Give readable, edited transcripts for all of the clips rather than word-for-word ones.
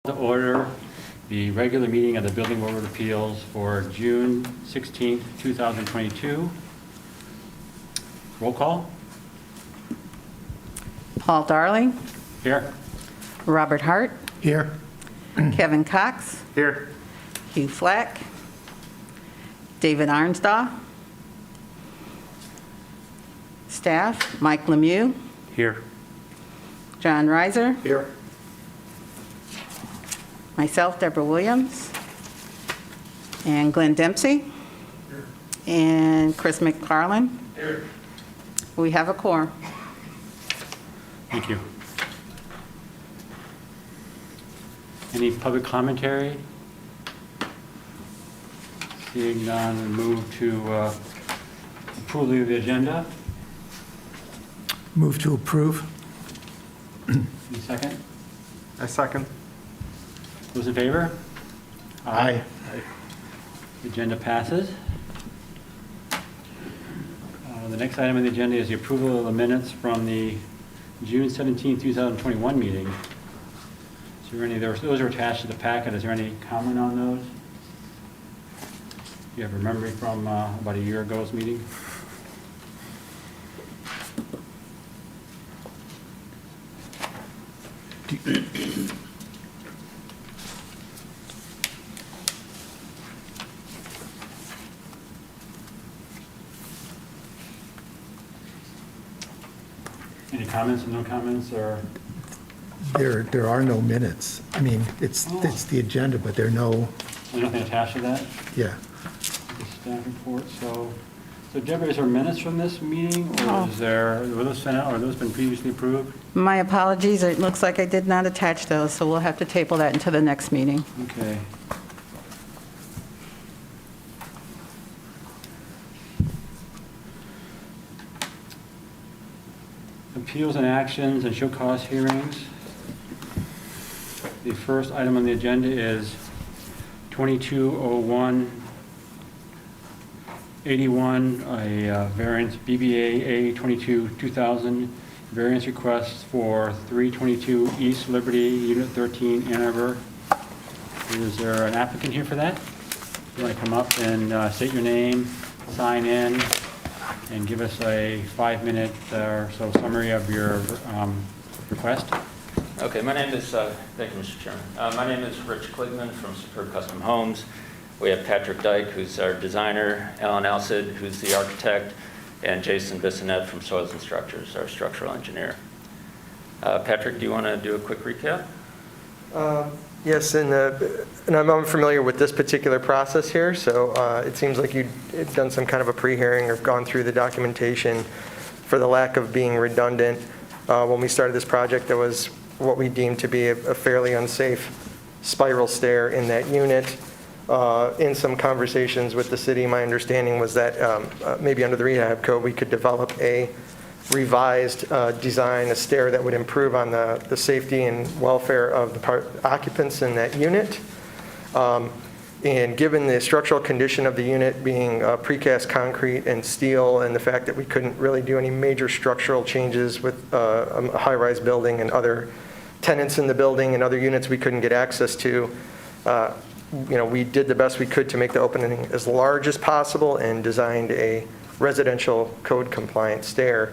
To order the regular meeting of the Building Board of Appeals for June 16th, 2022. Roll call. Paul Darling, Here. Robert Hart, Here. Kevin Cox, Here. Hugh Flack, David Arnsdaw, staff, Mike Lemieux, Here. John Reiser, Here. myself, Deborah Williams, and Glenn Dempsey, and Chris McFarland. Here. We have a quorum. Thank you. Any public commentary? Seeing none, move to approval of the agenda. Move to approve. Any second? I second. Those in favor? Aye. The agenda passes. The next item on the agenda is the approval of the minutes from the June 17, 2021 meeting. Is there any, those are attached to the packet. Is there any comment on those? Do you have a memory from about a year ago's meeting? Any comments or no comments, or? There are no minutes. I mean, it's the agenda, but there are no, There's nothing attached to that? yeah. The staff report, so Deborah, is there minutes from this meeting, or Oh. were those sent out, or those been previously approved? My apologies, it looks like I did not attach those, so we'll have to table that until the next meeting. Okay. Appeals and actions and show cause hearings. The first item on the agenda is 2201-81, a variance BBA A22-2000 variance request for 322 East Liberty, Unit 13, Ann Arbor. Is there an applicant here for that? You want to come up and state your name, sign in, and give us a 5-minute or so summary of your request? Okay, my name is, thank you, Mr. Chairman. My name is Rich Kligman from Superb Custom Homes. We have Patrick Dyke, who's our designer, Alan Alcid, who's the architect, and Jason Bissonette from Soils and Structures, our structural engineer. Patrick, do you want to do a quick recap? Yes, and I'm unfamiliar with this particular process here, so it seems like you'd done some kind of a pre-hearing or gone through the documentation for the lack of being redundant. When we started this project, there was what we deemed to be a fairly unsafe spiral stair in that unit. In some conversations with the city, my understanding was that maybe under the rehab code, we could develop a revised design, a stair that would improve on the safety and welfare of the occupants in that unit. And given the structural condition of the unit being precast concrete and steel, and the fact that we couldn't really do any major structural changes with a high-rise building and other tenants in the building and other units we couldn't get access to, we did the best we could to make the opening as large as possible and designed a residential code compliant stair.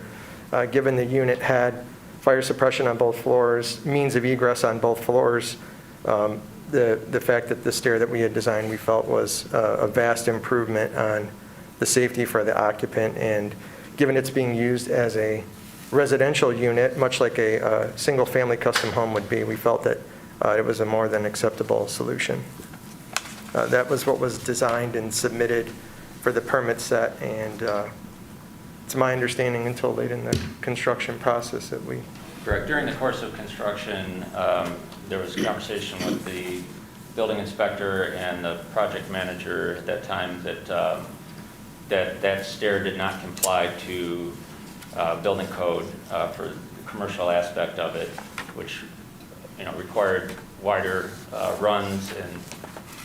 Given the unit had fire suppression on both floors, means of egress on both floors, the fact that the stair that we had designed we felt was a vast improvement on the safety for the occupant, and given it's being used as a residential unit, much like a single family custom home would be, we felt that it was a more than acceptable solution. That was what was designed and submitted for the permit set, and it's my understanding until late in the construction process that we... Correct. During the course of construction, there was a conversation with the building inspector and the project manager at that time that stair did not comply to building code for the commercial aspect of it, which required wider runs and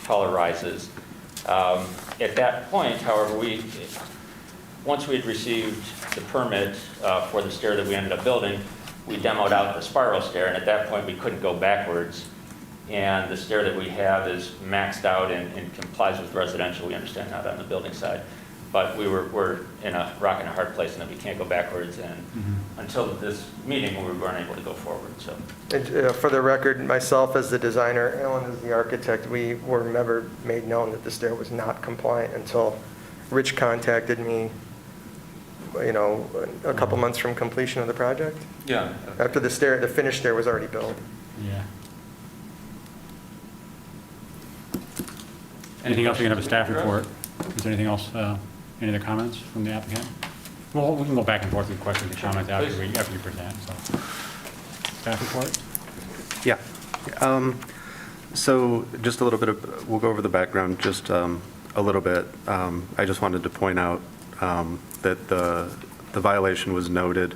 taller rises. At that point, however, once we had received the permit for the stair that we ended up building, we demoed out the spiral stair, and at that point we couldn't go backwards And the stair that we have is maxed out and complies with residential, we understand, not on the building side. But we're in a rock and a hard place, and that we can't go backwards, and until this meeting, we weren't able to go forward, so. And, for the record, myself as the designer, Alan as the architect, we were never made known that the stair was not compliant until Rich contacted me, a couple months from completion of the project, Yeah. after the finished stair was already built. Yeah. Anything else? We can have a staff report. Is there anything else, any other comments from the applicant? Well, we can go back and forth with questions and comments after you present, so. Staff report? Yeah. So just a little bit of, we'll go over the background just a little bit. I just wanted to point out that the violation was noted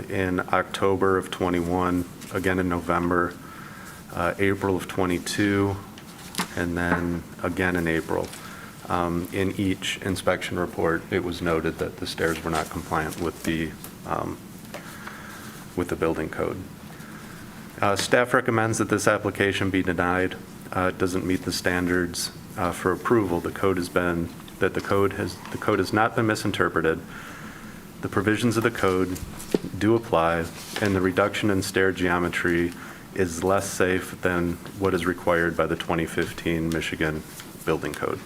in October of '21, again in November, April of '22, and then again in April. In each inspection report, it was noted that the stairs were not compliant with the building code. Staff recommends that this application be denied. It doesn't meet the standards for approval. The code has not been misinterpreted. The provisions of the code do apply, and the reduction in stair geometry is less safe than what is required by the 2015 Michigan Building Code.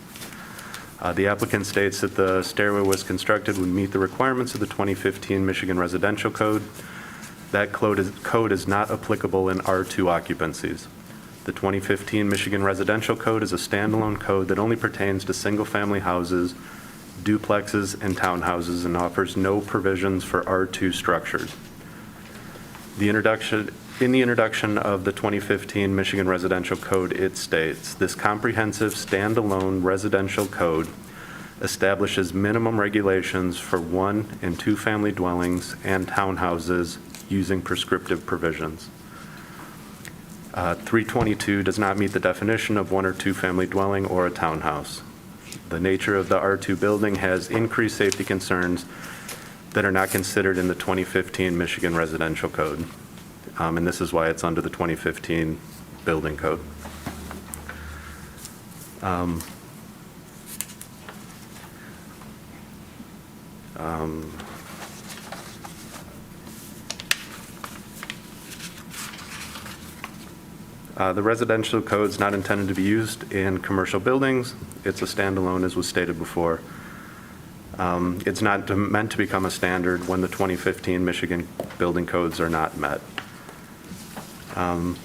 The applicant states that the stairway was constructed would meet the requirements of the 2015 Michigan Residential Code. That code is not applicable in R2 occupancies. The 2015 Michigan Residential Code is a standalone code that only pertains to single-family houses, duplexes, and townhouses, and offers no provisions for R2 structures. In the introduction of the 2015 Michigan Residential Code, it states, "This comprehensive standalone residential code establishes minimum regulations for one- and two-family dwellings and townhouses using prescriptive provisions." 322 does not meet the definition of one- or two-family dwelling or a townhouse. The nature of the R2 building has increased safety concerns that are not considered in the 2015 Michigan Residential Code. And this is why it's under the 2015 Building Code. The residential code is not intended to be used in commercial buildings. It's a standalone, as was stated before. It's not meant to become a standard when the 2015 Michigan building codes are not met. The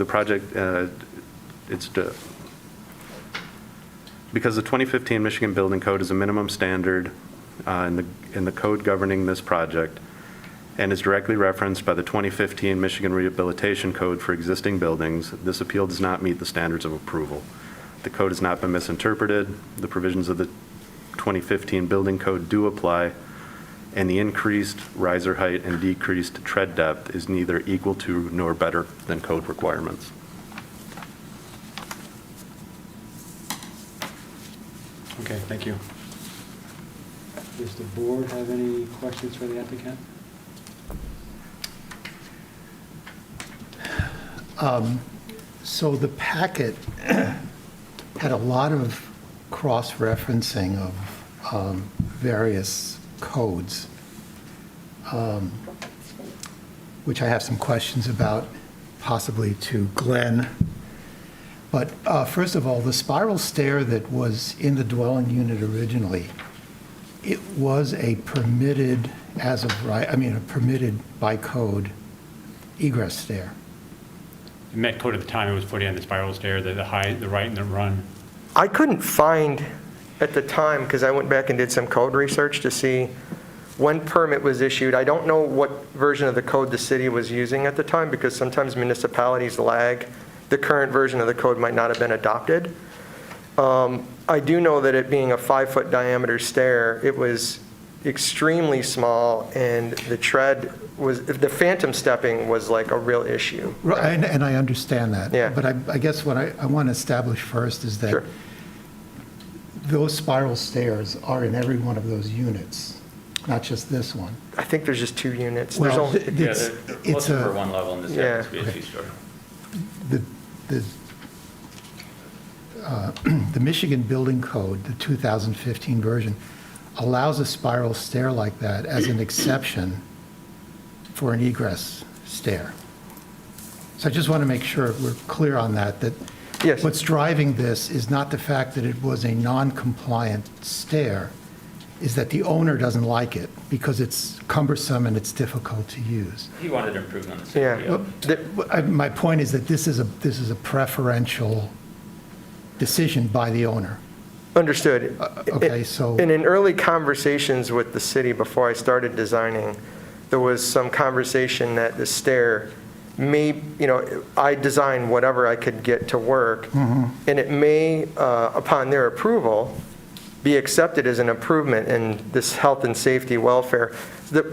project, because the 2015 Michigan Building Code is a minimum standard in the code governing this project and is directly referenced by the 2015 Michigan Rehabilitation Code for existing buildings, this appeal does not meet the standards of approval. The code has not been misinterpreted. The provisions of the 2015 Building Code do apply, and the increased riser height and decreased tread depth is neither equal to nor better than code requirements. Okay, thank you. Does the board have any questions for the applicant? So the packet had a lot of cross-referencing of various codes, which I have some questions about, possibly to Glenn. But first of all, the spiral stair that was in the dwelling unit originally, it was a permitted, as of right, I mean, a permitted by code egress stair. It met code at the time it was put in, the spiral stair, the height, the right and the run. I couldn't find at the time, because I went back and did some code research to see when permit was issued. I don't know what version of the code the city was using at the time, because sometimes municipalities lag. The current version of the code might not have been adopted. I do know that it being a 5-foot diameter stair, it was extremely small, and the the phantom stepping was like a real issue. Right, and I understand that. Yeah. But I guess what I want to establish first is that Sure. those spiral stairs are in every one of those units. not just this one. I think there's just 2 units. There's Well, only, It's- Most it's of them a- are one level, and this Yeah. happens to be a two-story. The Michigan Building Code, the 2015 version, allows a spiral stair like that as an exception for an egress stair. So I just want to make sure we're clear on that, that Yes. what's driving this is not the fact that it was a non-compliant stair, is that the owner doesn't like it because it's cumbersome and it's difficult to use. He wanted improvement in Yeah. safety. Well, My point is that this is a preferential decision by the owner. Understood. Okay, so- And in early conversations with the city before I started designing, there was some conversation that the stair may, I designed whatever I could get to work, and it may, upon their approval, be accepted as an improvement in this health and safety welfare.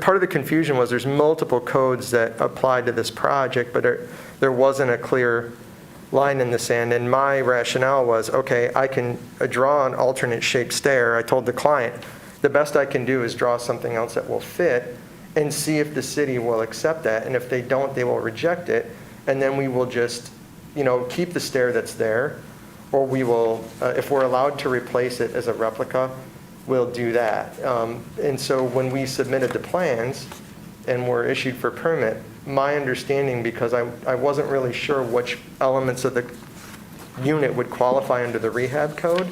Part of the confusion was there's multiple codes that apply to this project, but there wasn't a clear line in the sand, and my rationale was, okay, I can draw an alternate shaped stair. I told the client, the best I can do is draw something else that will fit and see if the city will accept that, and if they don't, they will reject it, and then we will just, keep the stair that's there, or we will, if we're allowed to replace it as a replica, we'll do that. And so when we submitted the plans and were issued for permit, my understanding, because I wasn't really sure which elements of the unit would qualify under the rehab code,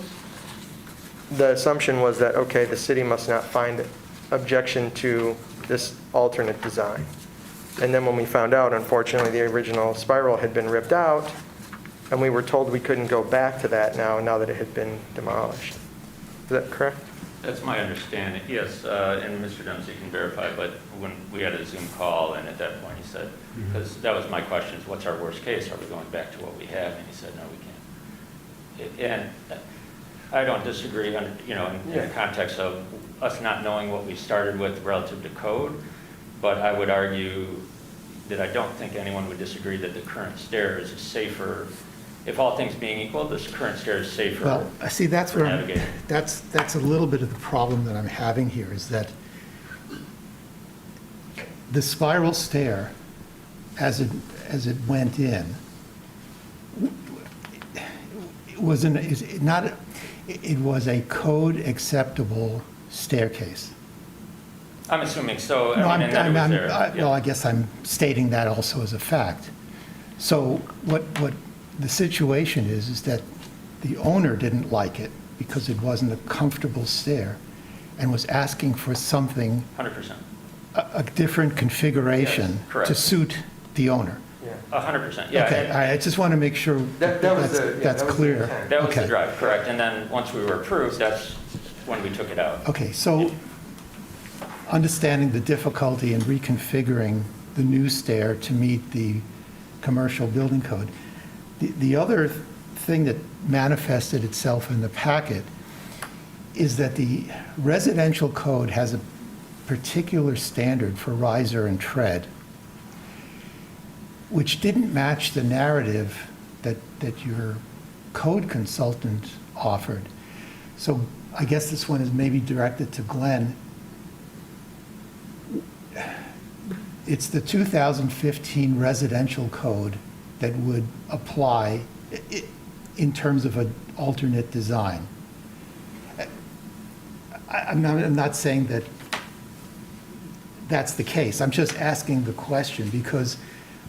the assumption was that, okay, the city must not find objection to this alternate design. And then when we found out, unfortunately, the original spiral had been ripped out, and we were told we couldn't go back to that now that it had been demolished. Is that correct? That's my understanding, yes, and Mr. Dempsey can verify, but when we had a Zoom call, and at that point he said, because that was my question, is what's our worst case? Are we going back to what we have? And he said, no, we can't. And I don't disagree, in the context of us not knowing what we started with relative to code, but I would argue that I don't think anyone would disagree that the current stair is safer. If all things being equal, this current stair is safer. Well, see, that's for where, navigating. that's a little bit of the problem that I'm having here, is that the spiral stair, as it went in, it was a code acceptable staircase. I'm assuming so. No, and that it was there. Yeah. well, I guess I'm stating that also as a fact. So what the situation is that the owner didn't like it because it wasn't a comfortable stair and was asking for something, 100%. a different configuration Yes, correct. to suit the owner. 100%, yeah. Okay, and I just want to make sure That was the- yeah, that's that was the clear. intent. That was the Okay. drive, correct. And then once we were approved, that's when we took it out. Okay, so understanding the difficulty in reconfiguring the new stair to meet the commercial building code, the other thing that manifested itself in the packet is that the residential code has a particular standard for riser and tread, which didn't match the narrative that your code consultant offered. So I guess this one is maybe directed to Glenn. It's the 2015 residential code that would apply in terms of an alternate design. I'm not saying that that's the case. I'm just asking the question because,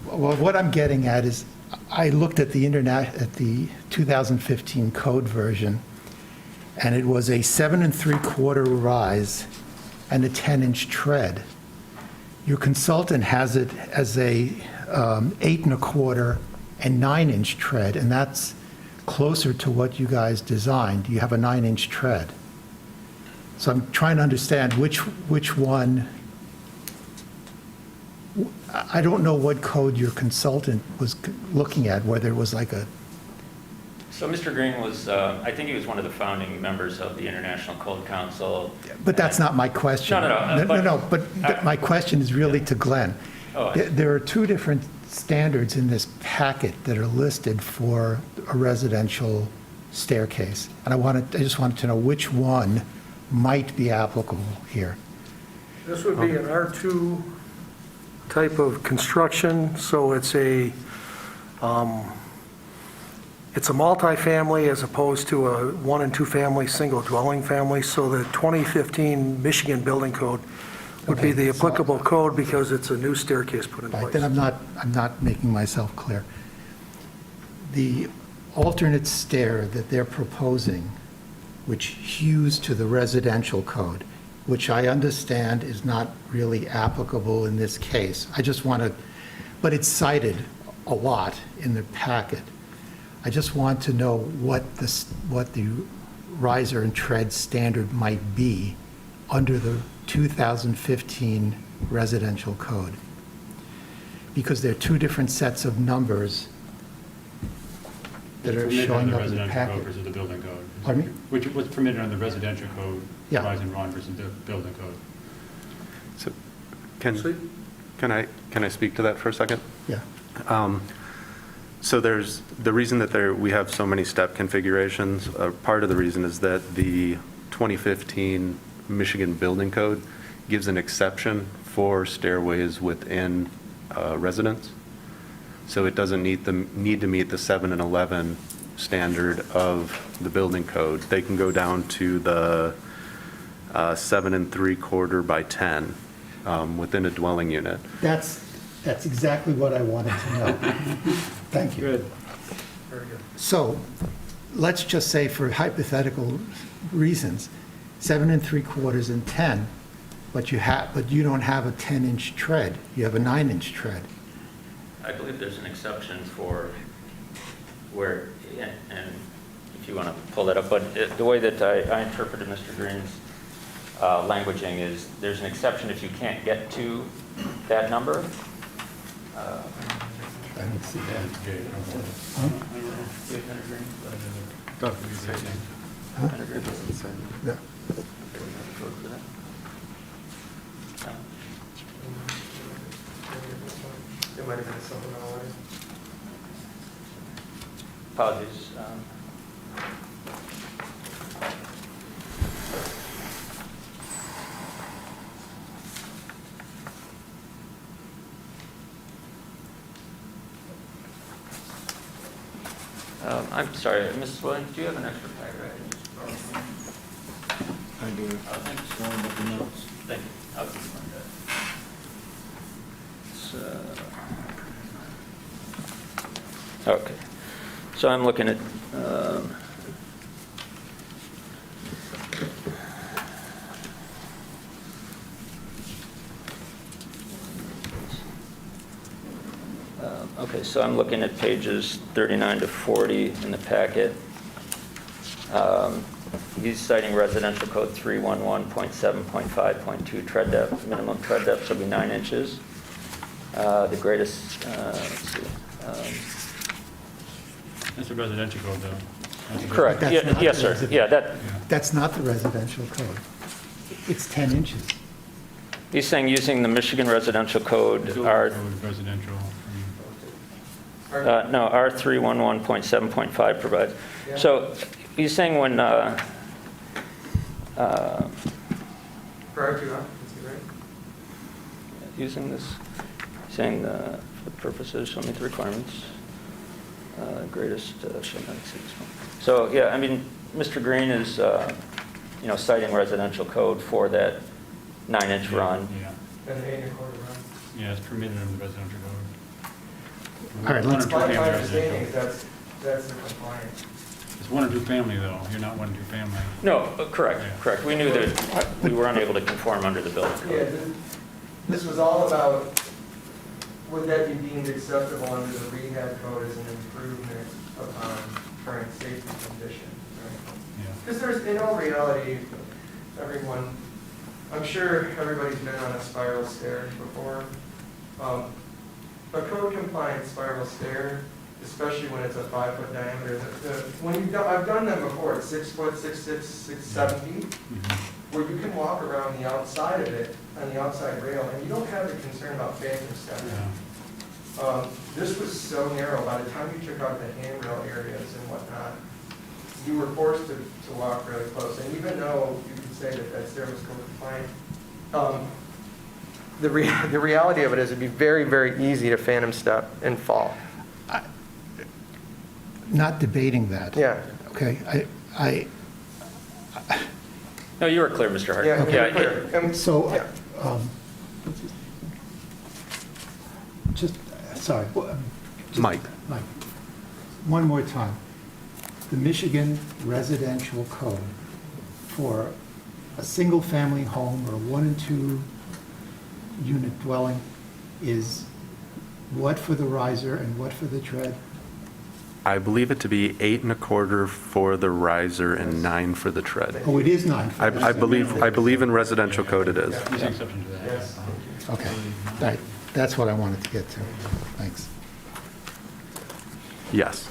well, what I'm getting at is I looked at the 2015 code version, and it was a 7 3/4 rise and a 10-inch tread. Your consultant has it as a 8 1/4 and 9-inch tread, and that's closer to what you guys designed. You have a 9-inch tread. So I'm trying to understand which one. I don't know what code your consultant was looking at, whether it was like a, So Mr. Green was, I think he was one of the founding members of the International Code Council. but that's not my question. No, But my question is really to Glenn. Oh, I see. There are two different standards in this packet that are listed for a residential staircase. And I just wanted to know which one might be applicable here. This would be an R2 type of construction, so it's a multifamily as opposed to a one and two family, single dwelling family. So the 2015 Michigan Building Code would be Okay, the so- applicable code because it's a new staircase put in Right, place. then I'm not making myself clear. The alternate stair that they're proposing, which hews to the residential code, which I understand is not really applicable in this case. I just want to, but it's cited a lot in the packet. I just want to know what the riser and tread standard might be under the 2015 residential code. Because there are two different sets of numbers that are Permitted showing under up in the residential packet. code versus the building code. Pardon me? What's permitted under the residential code, Yeah. rise and run versus the building code. So So- can I speak to that for a second? Yeah. So there's, the reason that we have so many step configurations, part of the reason is that the 2015 Michigan Building Code gives an exception for stairways within residence. So it doesn't need to meet the 7 and 11 standard of the building code. They can go down to the 7 3/4 by 10 within a dwelling unit. That's exactly what I wanted to know. Thank you. Good. Very good. So let's just say for hypothetical reasons, 7 3/4 and 10, but you don't have a 10-inch tread. You have a 9-inch tread. I believe there's an exception for where, and if you want to pull that up, but the way that I interpreted Mr. Green's languaging is there's an exception if you can't get to that number. I don't see that. No. It might have been something else. Apologies. I'm sorry, Mrs. Williams, do you have an extra paragraph? I do. Thank you. Sorry about the notes. Thank you. I'll keep it like that. Okay. So I'm looking at, okay, so I'm looking at pages 39 to 40 in the packet. He's citing residential code 311.7.5.2 tread depth, minimum tread depth shall be 9 inches. The greatest, let's see. That's the residential code, though. That's the- Correct, That's Yeah, not yes, the sir, resident- yeah, that, That's not the residential code. It's 10 inches. he's saying using the Michigan residential code, Building R, code, residential. no, R311.7.5 provides. So he's saying when, Prior to, that's right? using this, saying for purposes shall meet the requirements, greatest shall not exceed. So, yeah, I mean, Mr. Green is, citing residential code for that 9-inch run. Yeah, And 8 1/4 run. yeah, it's permitted under the residential code. All right, let's- One or two My family understanding is residential. that's the compliance. It's 1 or 2 family, though. You're not 1 or 2 family. No, correct, Yeah. correct. We knew that we were unable to conform under the building Yeah, code. this was all about, would that be deemed acceptable under the rehab code as an improvement upon current safety conditions? Yeah. Because there's, in all reality, everyone, I'm sure everybody's been on a spiral stair before. A code compliant spiral stair, especially when it's a 5-foot diameter, I've done them before, it's 6 foot, 6, 7 feet, Mhm. where you can walk around the outside of it, on the outside rail, and you don't have the concern about phantom stepping. Yeah. This was so narrow, by the time you took out the handrail areas and whatnot, you were forced to walk really close. And even though you could say that that stair was code compliant, the reality of it is it'd be very, very easy to phantom step and fall. Not debating that. Yeah. Okay, No, you were clear, Mr. Hart. Yeah, Yeah, clear. so, Yeah. just, sorry. Mike. Mike, one more time. The Michigan residential code for a single-family home or a 1 and 2 unit dwelling is what for the riser and what for the tread? I believe it to be 8 1/4 for the riser and 9 for the tread. Oh, it is 9. for the- I believe in residential code it is. There's an exception to that. Yes. Okay, right, that's what I wanted to get to. Thanks. Yes,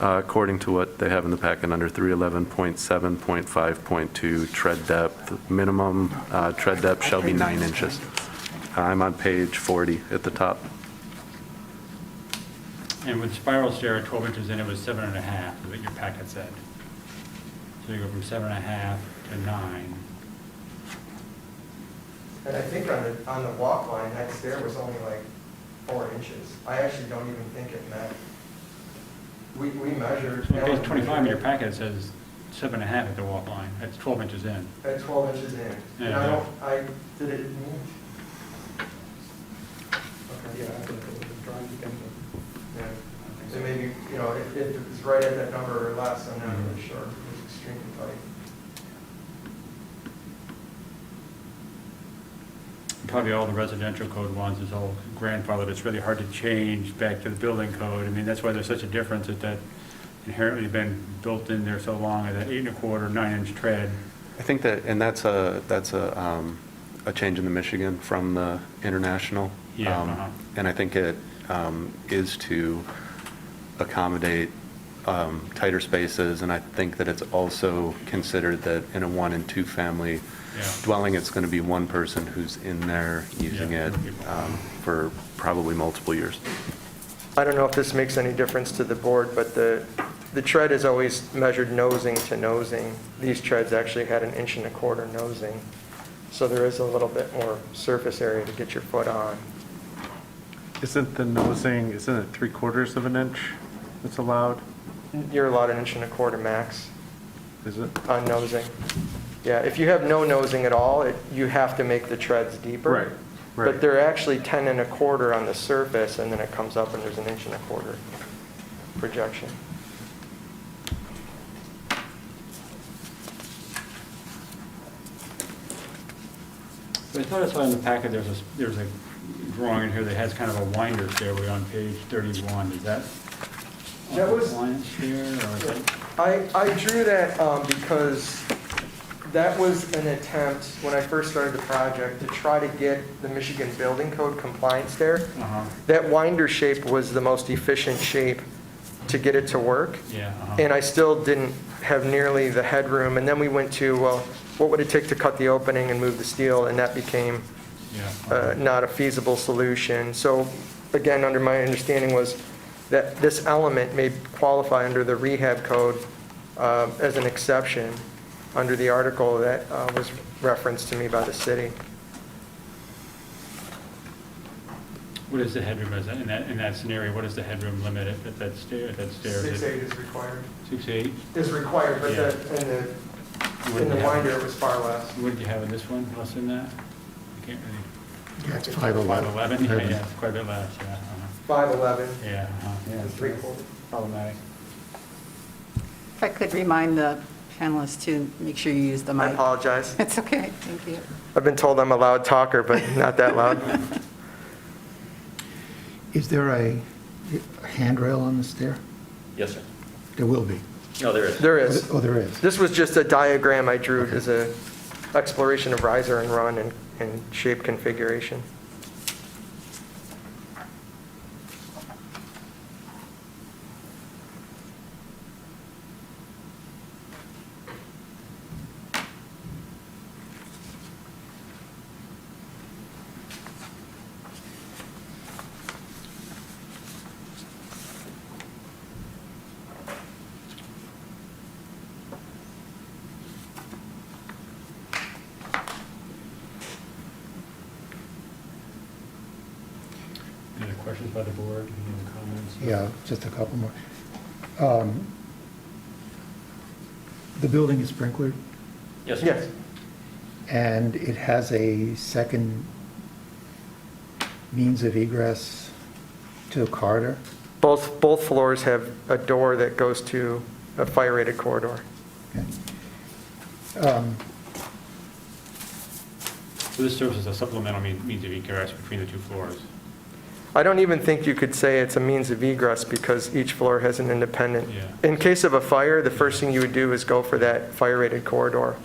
according to what they have in the packet under 311.7.5.2, tread depth, minimum tread depth shall be 9 inches. I'm on page 40 at the top. And with spiral stair at 12 inches in, it was 7.5, is what your packet said. So you go from 7.5 to 9. And I think on the walk line, that stair was only like 4 inches. I actually don't even think it met. We measured. So on page 25 in your packet, it says 7.5 at the walk line. That's 12 inches in. At 12 inches in. And Yeah. did it move? Okay, yeah. Yeah. So maybe, if it's right at that number or less, I'm not really sure. It was extremely tight. Probably all the residential code ones is all grandfathered. It's really hard to change back to the building code. I mean, that's why there's such a difference that inherently been built in there so long, that 8 1/4, 9-inch tread. I think that, and that's a change in the Michigan from the international. Yeah, And I think it is to accommodate tighter spaces, and I think that it's also considered that in a 1 and 2 family Yeah. dwelling, it's going to be one person who's in there using Yeah. it for probably multiple years. I don't know if this makes any difference to the board, but the tread is always measured nosing to nosing. These treads actually had 1 1/4 nosing, so there is a little bit more surface area to get your foot on. Isn't the nosing, isn't it 3/4 of an inch that's allowed? You're allowed 1 1/4 max Is it? on nosing. Yeah, if you have no nosing at all, you have to make the treads deeper. Right, right. But they're actually 10 1/4 on the surface, and then it comes up and there's 1 1/4 projection. But I thought I saw in the packet, there's a drawing in here that has kind of a winder stairway on page 31. Is that That was- appliance stair, or is it? I drew that because that was an attempt, when I first started the project, to try to get the Michigan Building Code compliance there. Uh-huh. That winder shape was the most efficient shape to get it to work. Yeah. Uh-huh. And I still didn't have nearly the headroom. And then we went to, well, what would it take to cut the opening and move the steel? And that became Yeah. not a feasible solution. So again, under my understanding was that this element may qualify under the rehab code as an exception under the article that was referenced to me by the city. What is the headroom, in that scenario, what is the headroom limit at that stair? Is 6'8" it is required. 6'8"? Is required, but Yeah. in the winder, it was far less. What did you have in this one, less than that? I can't really. That's 511. 511, yeah, it's quite a bit less, yeah. 5'11", Yeah, and it's 3/4. problematic. If I could remind the panelists to make sure you use the I mic. apologize. It's okay, thank you. I've been told I'm a loud talker, but not that loud. Is there a handrail on the stair? Yes, sir. There will be. No, there is. There is. Oh, there is. This was just a diagram I drew as a exploration of riser and run and shape configuration. questions by the board, any comments? Yeah, just a couple more. The building is sprinklered, Yes, sir. Yes, and it has a second means of egress to a corridor. both floors have a door that goes to a fire-rated corridor. Okay. So this serves as a supplemental means of egress between the two floors. I don't even think you could say it's a means of egress because each floor has an independent. Yeah. In case of a fire, the first thing you would do is go for that fire-rated corridor,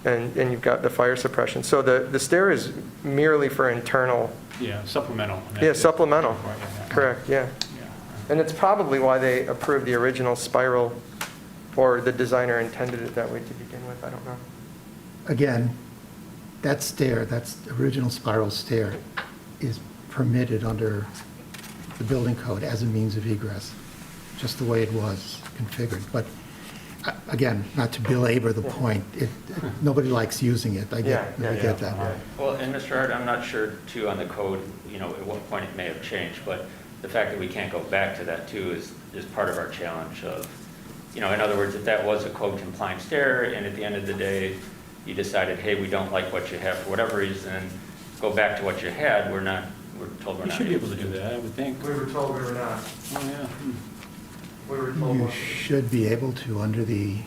and you've got the fire suppression. So the stair is merely for internal, Yeah, supplemental. yeah, supplemental. Right, yeah. Correct, yeah. Yeah. And it's probably why they approved the original spiral, or the designer intended it that way to begin with, I don't know. Again, that stair, that's the original spiral stair, is permitted under the building code as a means of egress, just the way it was configured. But again, not to belabor the point, nobody likes using it. I get that. Well, and Mr. Hart, I'm not sure too on the code, at what point it may have changed, but the fact that we can't go back to that too is part of our challenge of, in other words, if that was a code compliant stair and at the end of the day, you decided, hey, we don't like what you have for whatever reason, go back to what you had, we're told we're You not. should be able to do that, I would think. We were told we were not. Oh, yeah. We were told. You should be able to under the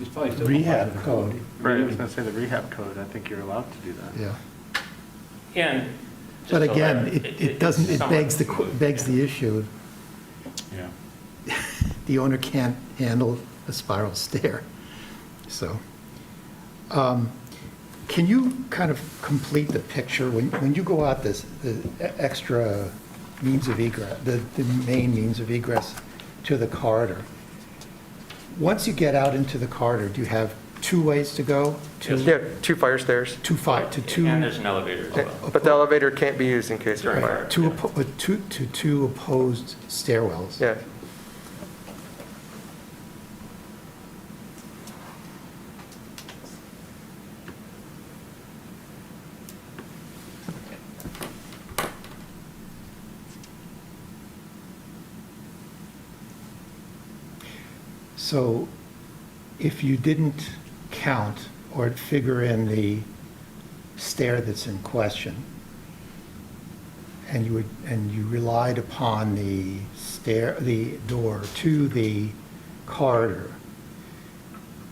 It's probably still rehab compliant with the code. Right, I was going to say the rehab code, I think you're allowed to do that. Yeah. And. just But so again, that it doesn't, it somewhat begs fluid, begs yeah. the issue. Yeah. The owner can't handle a spiral stair. So, can you kind of complete the picture, when you go out the extra means of egress, the main means of egress to the corridor, once you get out into the corridor, do you have two ways to go? Yeah, two fire stairs, Two. And there's an elevator as well. but the elevator can't be used in case of a Right. fire. Two opposed stairwells. Yeah. So if you didn't count or figure in the stair that's in question, and you relied upon the door to the corridor,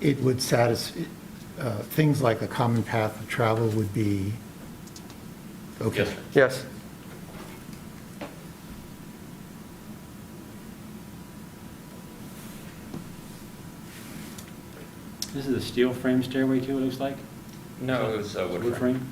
it would satisfy, things like a common path of travel would be okay. Yes, sir. Yes. This is a steel frame stairway too, it looks like? No, it was wood Wood frame. frame?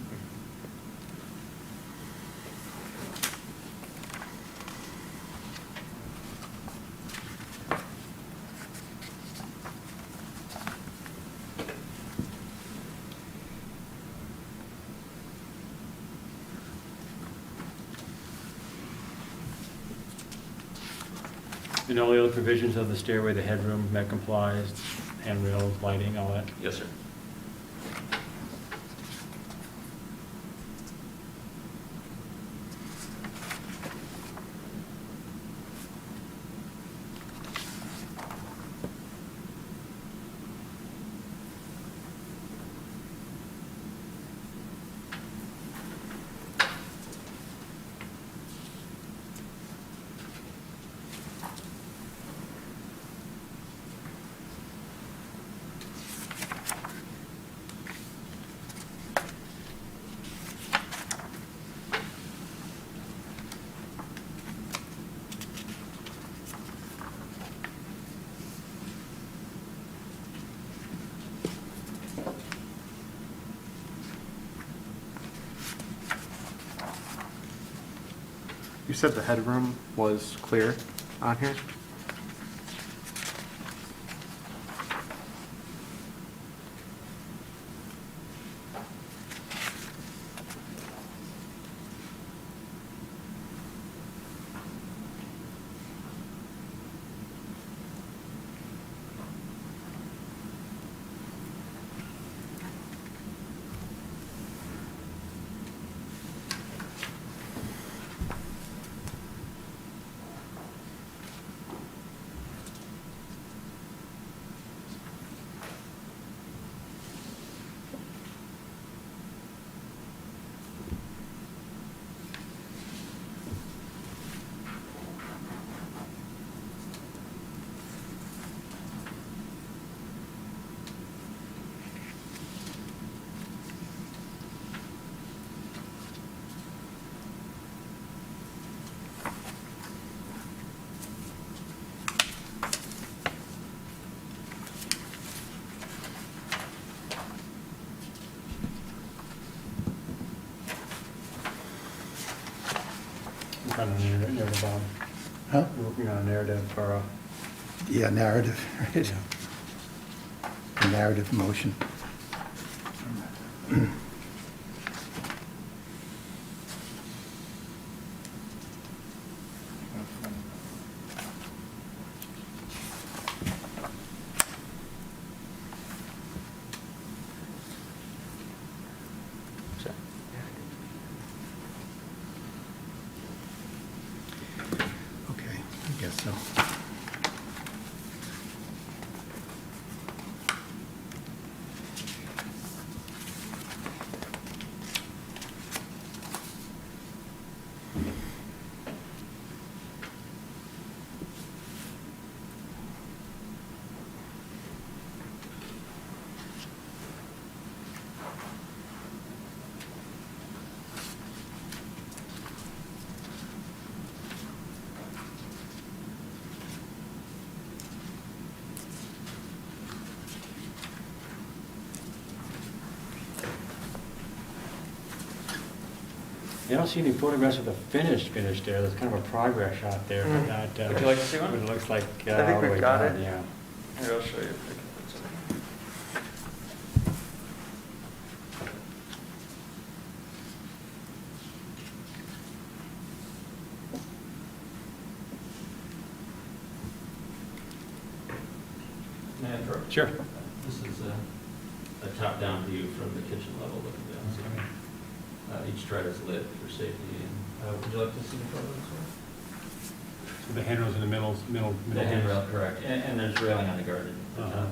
And all the other provisions of the stairway, the headroom, that complies, handrails, lighting, all that? Yes, sir. You said the headroom was clear on here? Working on a narrative, Huh? We're working on a narrative for, Yeah, narrative, right? yeah. A narrative motion. So, Okay, I guess so. I don't see any photographs of the finished there. There's kind of a progress shot there, but not. Would you like to see one? But it looks like. I think all the we've way got down, it. Yeah. Here, I'll show you. if I can put something. May I interrupt? Sure. This is a top-down view from the kitchen level looking down. So, each strut is lit for safety. And would you like to see the photos? So the handrail's in the middle. The handrail, correct. And there's railing on the garden. Uh-huh.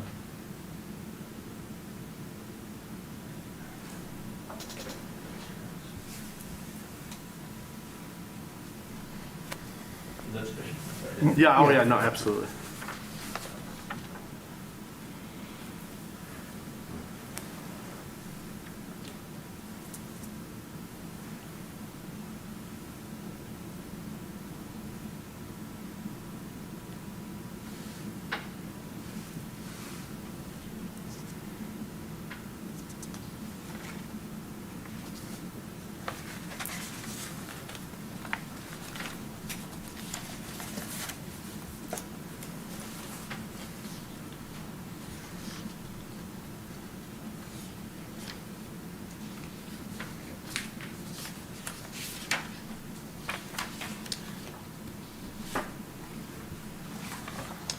That's sufficient. Yeah, oh yeah, no, absolutely.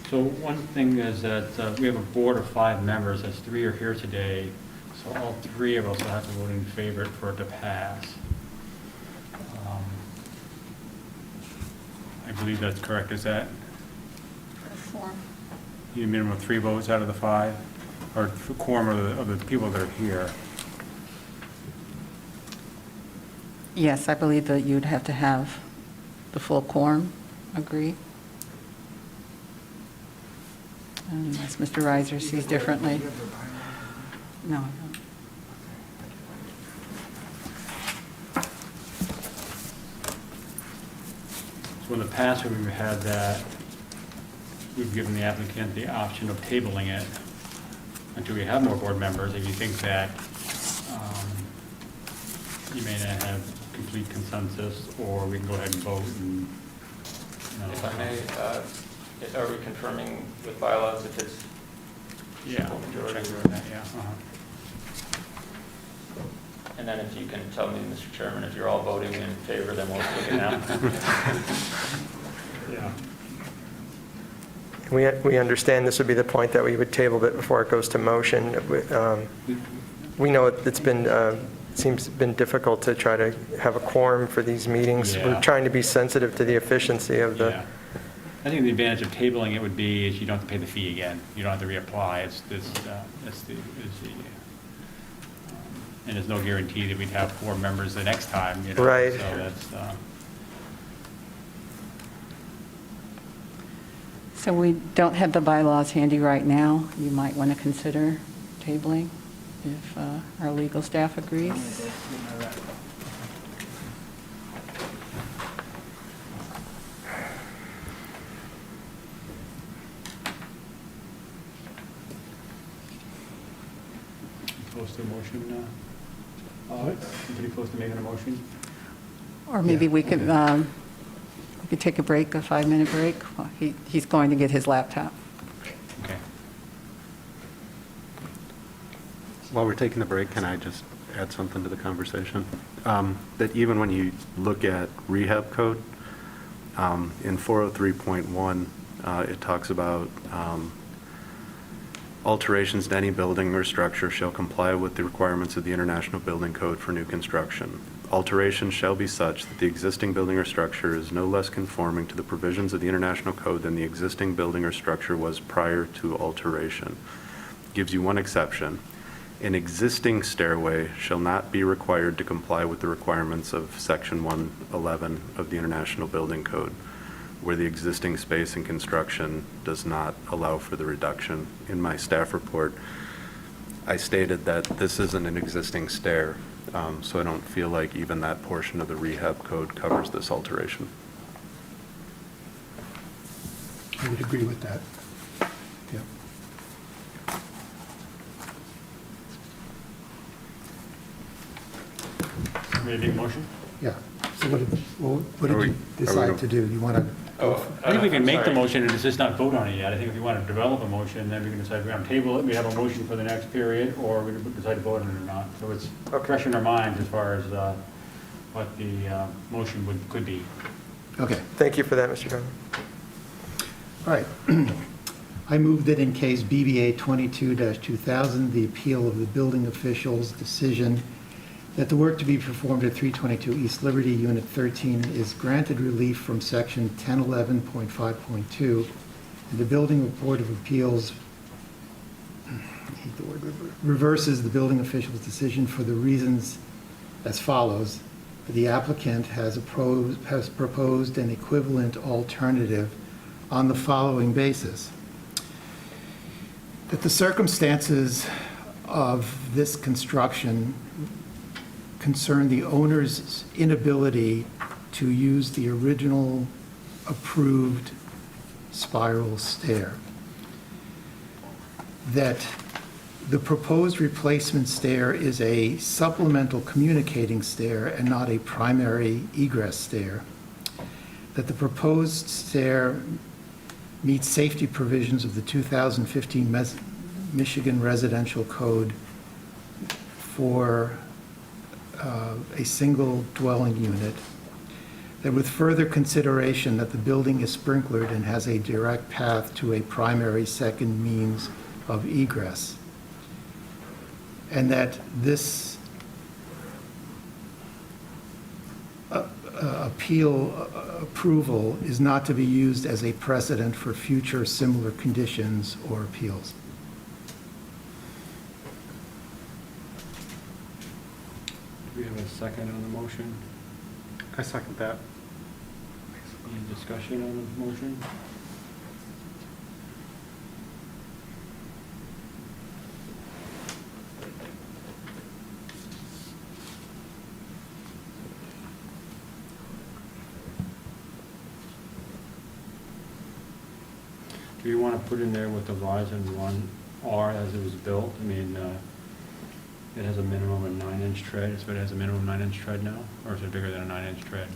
So one thing is that we have a board of 5 members, as 3 are here today, so all 3 of us will have to vote in favor for it to pass. I believe that's correct, is that? You need a minimum of 3 votes out of the 5, or quorum of the people that are here. Yes, I believe that you'd have to have the full quorum. Agree? Unless Mr. Reiser sees differently. No, I don't. So in the past, when we've had that, we've given the applicant the option of tabling it until we have more board members. If you think that you may not have complete consensus, or we can go ahead and vote and, If I may, are we confirming with bylaws if it's yeah, simple majority? check on that, yeah. And then if you can tell me, Mr. Chairman, if you're all voting in favor, then we'll take it now. Yeah. We understand this would be the point that we would table it before it goes to motion. We know it's been, seems been difficult to try to have a quorum for these meetings. Yeah. We're trying to be sensitive to the efficiency of the, Yeah. I think the advantage of tabling it would be is you don't have to pay the fee again. You don't have to reapply. And there's no guarantee that we'd have 4 members the next time, you know. Right. So that's, So we don't have the bylaws handy right now. You might want to consider tabling if our legal staff agrees. close to a motion, pretty close to making a motion? Or maybe we could We take a break, a 5-minute break. Well, he's going to get his laptop. Okay. While we're taking the break, can I just add something to the conversation? That even when you look at rehab code, in 403.1, it talks about alterations to any building or structure shall comply with the requirements of the International Building Code for new construction. Alterations shall be such that the existing building or structure is no less conforming to the provisions of the International Code than the existing building or structure was prior to alteration. Gives you one exception. An existing stairway shall not be required to comply with the requirements of Section 111 of the International Building Code, where the existing space and construction does not allow for the reduction. In my staff report, I stated that this isn't an existing stair, so I don't feel like even that portion of the rehab code covers this alteration. I would agree with that. Yep. Ready to make a motion? Yeah. So what Are we- did you decide are we- to do? You want to? I think we can make the sorry. motion and just not vote on it yet. I think if we want to develop a motion, then we can decide we're going to table it, we have a motion for the next period, or we can decide to vote on it or not. So it's Okay. fresh in our minds as far as what the motion could be. Okay. Thank you for that, Mr. Chairman. All right. I move that in case BBA 22-2000, the appeal of the building official's decision that the work to be performed at 322 East Liberty, Unit 13, is granted relief from Section 1011.5.2, and the Building Board of Appeals reverses the building official's decision for the reasons as follows. The applicant has proposed an equivalent alternative on the following basis. That the circumstances of this construction concern the owner's inability to use the original approved spiral stair. That the proposed replacement stair is a supplemental communicating stair and not a primary egress stair. That the proposed stair meets safety provisions of the 2015 Michigan Residential Code for a single dwelling unit, that with further consideration that the building is sprinklered and has a direct path to a primary second means of egress, and that this approval is not to be used as a precedent for future similar conditions or appeals. Do we have a second on the motion? I second that. Any discussion on the motion? Do you want to put in there what the Verizon one are as it was built? I mean, it has a minimum of 9-inch tread, so it has a minimum 9-inch tread now, or is it bigger than a 9-inch tread?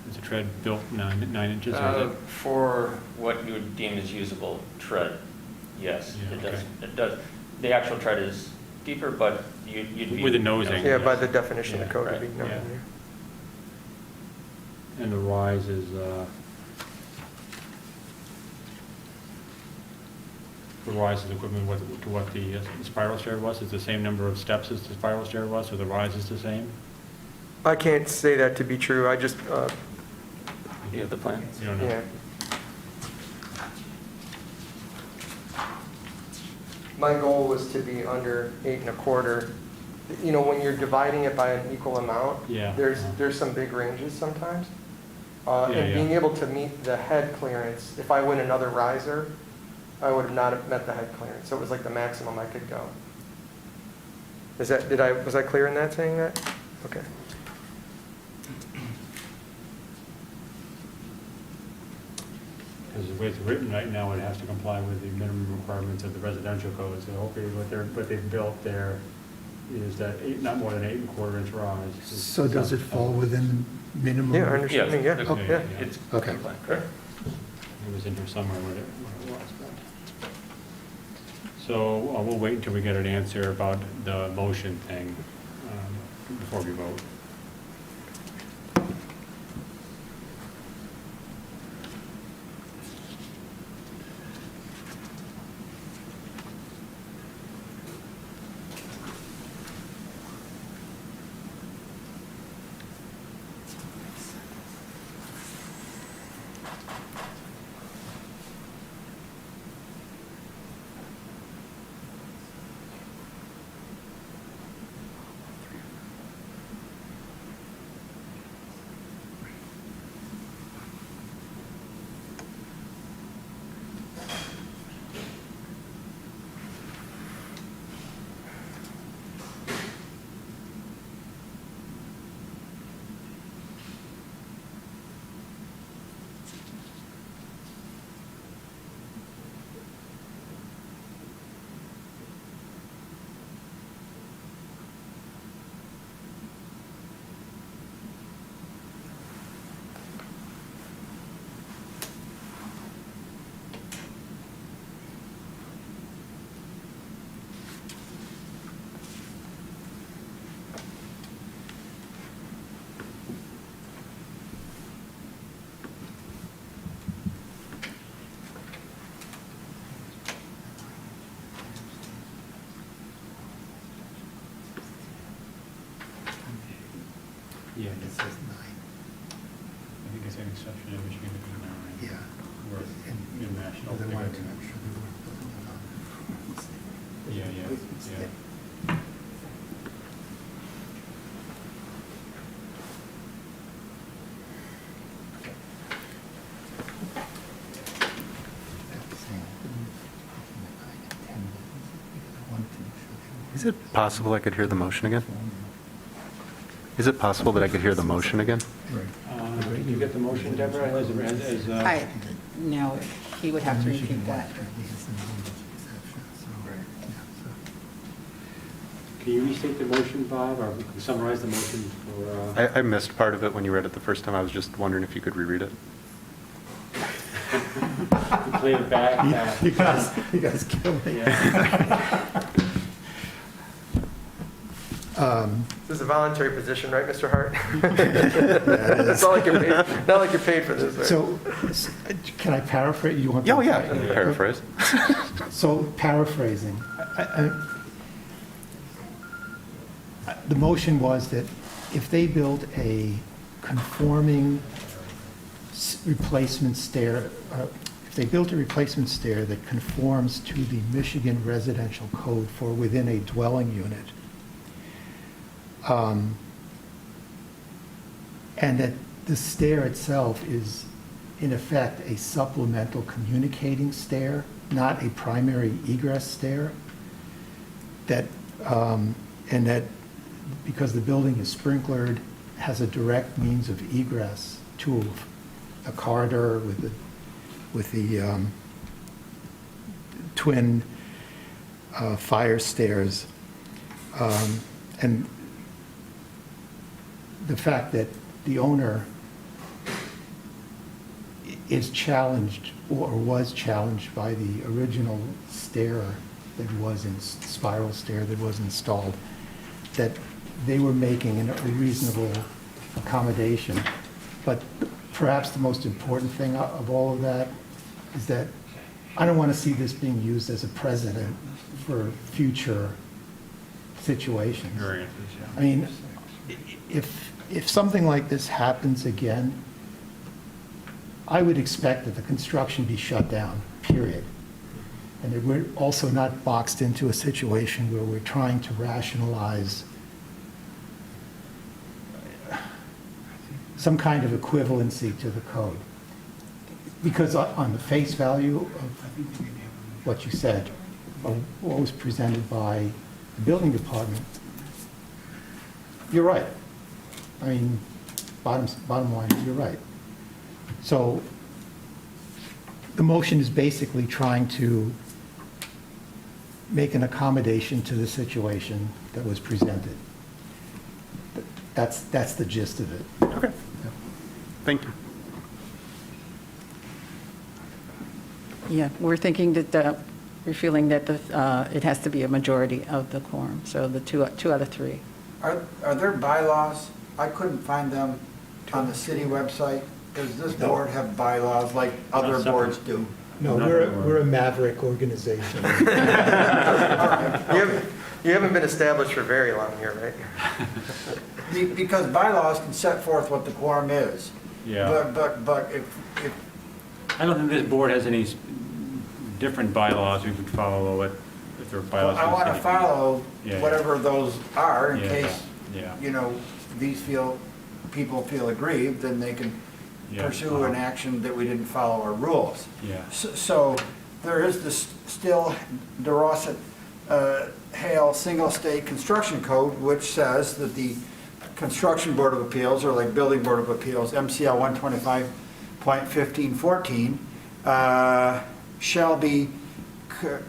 Is the tread built 9 inches, or is it? For what you would deem as usable tread, yes, Yeah, it does. okay. It does. The actual tread is deeper, but you'd be. With the nosing. Yeah, by the definition of Yeah, code, it'd right, be known yeah. here. And the rise is, the rise is equivalent to what the spiral stair was? It's the same number of steps as the spiral stair was, so the rise is the same? I can't say that to be true. I just, You have the plan? You don't know? yeah. My goal was to be under 8 1/4. You know, when you're dividing it by an equal amount, Yeah. there's some big ranges sometimes. Yeah, And yeah. being able to meet the head clearance, if I went another riser, I would have not have met the head clearance. So it was like the maximum I could go. Was I clear in that, saying that? Okay. Because the way it's written right now, it has to comply with the minimum requirements of the residential code, so hopefully what they've built there is that not more than 8¼ inch rise. So does it fall within minimum? Yeah, our understanding, yeah. Okay. Yeah. It's Okay. compliant. It was in here somewhere what it was. But. So we'll wait until we get an answer about the motion thing before we vote. Yeah, It says 9. I think it's an exception of Michigan to 9. Yeah. Where international. They wanted to make sure they weren't building it on. Yeah. Is it possible I could hear the motion again? Is it possible that I could hear the motion again? Did you get the motion, Deborah? No, he would have to repeat that. Can you restate the motion, Bob, or summarize the motion for? I missed part of it when you read it the first time. I was just wondering if you could reread it. Play it back. You guys kill me. Yeah. This is a voluntary position, right, Mr. Hart? it It's not like you're paid for this, right? So, can I paraphrase? You want? Oh, yeah, paraphrase. So paraphrasing, the motion was that if they built a conforming replacement stair, if they built a replacement stair that conforms to the Michigan residential code for within a dwelling unit, and that the stair itself is, in effect, a supplemental communicating stair, not a primary egress stair, that, and that because the building is sprinklered, has a direct means of egress to a corridor with the twin fire stairs. And the fact that the owner is challenged or was challenged by the original stair that was in spiral stair that was installed, that they were making a reasonable accommodation. But perhaps the most important thing of all of that is that I don't want to see this being used as a precedent for future situations. Variances, yeah. I mean, if something like this happens again, I would expect that the construction be shut down, period. And that we're also not boxed into a situation where we're trying to rationalize some kind of equivalency to the code. Because on the face value of what you said, or what was presented by the building department, you're right. I mean, bottom line, you're right. So the motion is basically trying to make an accommodation to the situation that was presented. That's the gist of it. Okay. Thank you. Yeah, we're thinking that, we're feeling that it has to be a majority of the quorum, so the two out of three. Are there bylaws? I couldn't find them on the city website. Does this No. board have bylaws like other separate. boards do? No, we're a maverick organization. You haven't been established for very long here, right? Because bylaws can set forth what the quorum is. Yeah. But if, I don't think this board has any different bylaws we could follow if there are bylaws. I want to follow Yeah. whatever those are in Yeah, case, yeah. you know, people feel aggrieved, then they can Yeah, pursue an action that we didn't follow our rules. Yeah. So there is this still DeRosset Hale Single State Construction Code, which says that the Construction Board of Appeals, or like Building Board of Appeals, MCL 125.1514, shall be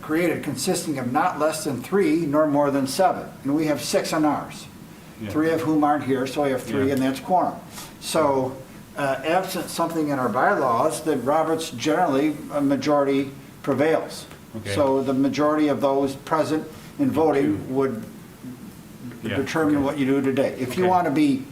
created consisting of not less than 3 nor more than 7. And we have 6 on ours, Yeah. 3 of whom aren't here, so we have 3, Yeah. and that's quorum. So absent something in our bylaws, then Roberts generally, a majority prevails. Okay. So the majority of those present and voting would Yeah, determine okay. what you do today. If you Okay. want to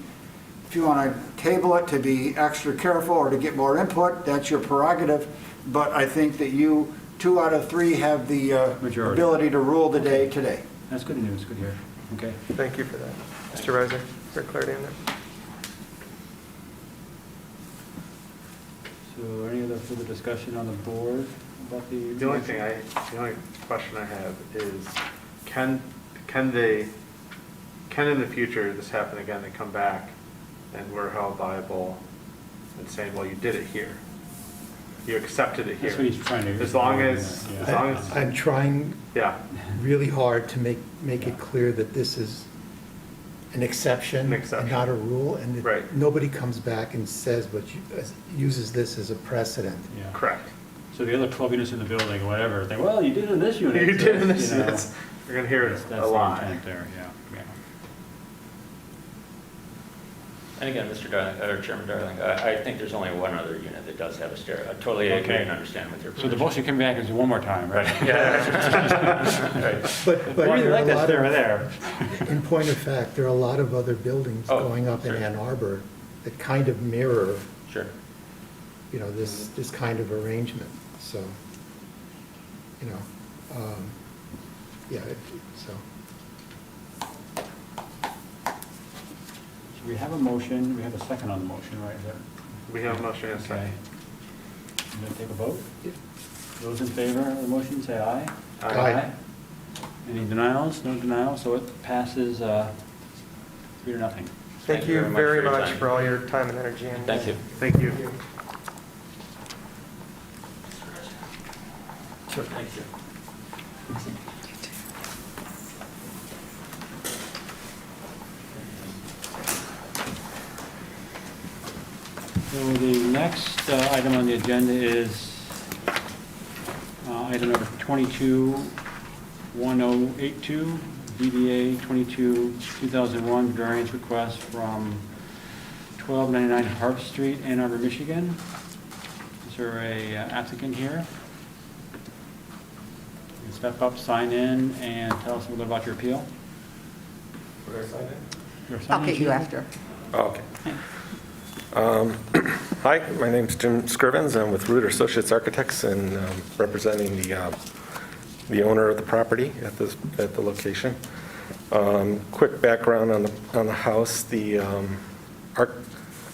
table it to be extra careful or to get more input, that's your prerogative. But I think that you, 2 out of 3 have the Majority. ability to rule the day today. That's good news, good here. Okay. Thank you for that. Mr. Reiser, for clarity on that. So any other further discussion on the board about the? The only question I have is, can in the future this happen again, they come back and we're held liable and saying, well, you did it here. You accepted it here. That's what he's trying to. As long as, I'm trying yeah, really hard to make it clear that this is an exception An exception. and not a rule, and that Right. nobody comes back and says, uses this as a precedent. Yeah. correct. So the other 12 units in the building, whatever, they, well, you did it in this unit. You did in this, you know. yes. You're gonna hear it That's a the lot. intent there, yeah. And again, Mr. Darling, or Chairman Darling, I think there's only one other unit that does have a stair. I totally agree Okay. and understand with your So the position. motion coming back is one more time, right? Yeah. Right. But I there really are like a that lot stair of, there. in point of fact, there are a lot of other buildings Oh, going up in sure. Ann Arbor that kind of mirror, Sure. this kind of arrangement, so, so. So we have a motion, we have a second on the motion, right? Is that- We have a motion and a Okay. second. You gonna take a vote? Those in favor of the motion, say aye. Aye. Any denials? No denials, so it passes 3-0. Thank you very for your much time. for all your time and energy. And Thank you. Thank you. Sure. Thank you. So the next item on the agenda is item number 221082, DBA 22-2001, variance request from 1299 Harp Street, Ann Arbor, Michigan. Is there a applicant here? You can step up, sign in, and tell us a little bit about your appeal. You're I'll signing get you here? after. Oh, okay. Hi, my name's Jim Scrivens. I'm with Reuter Associates Architects and representing the owner of the property at the location. Quick background on the house. Our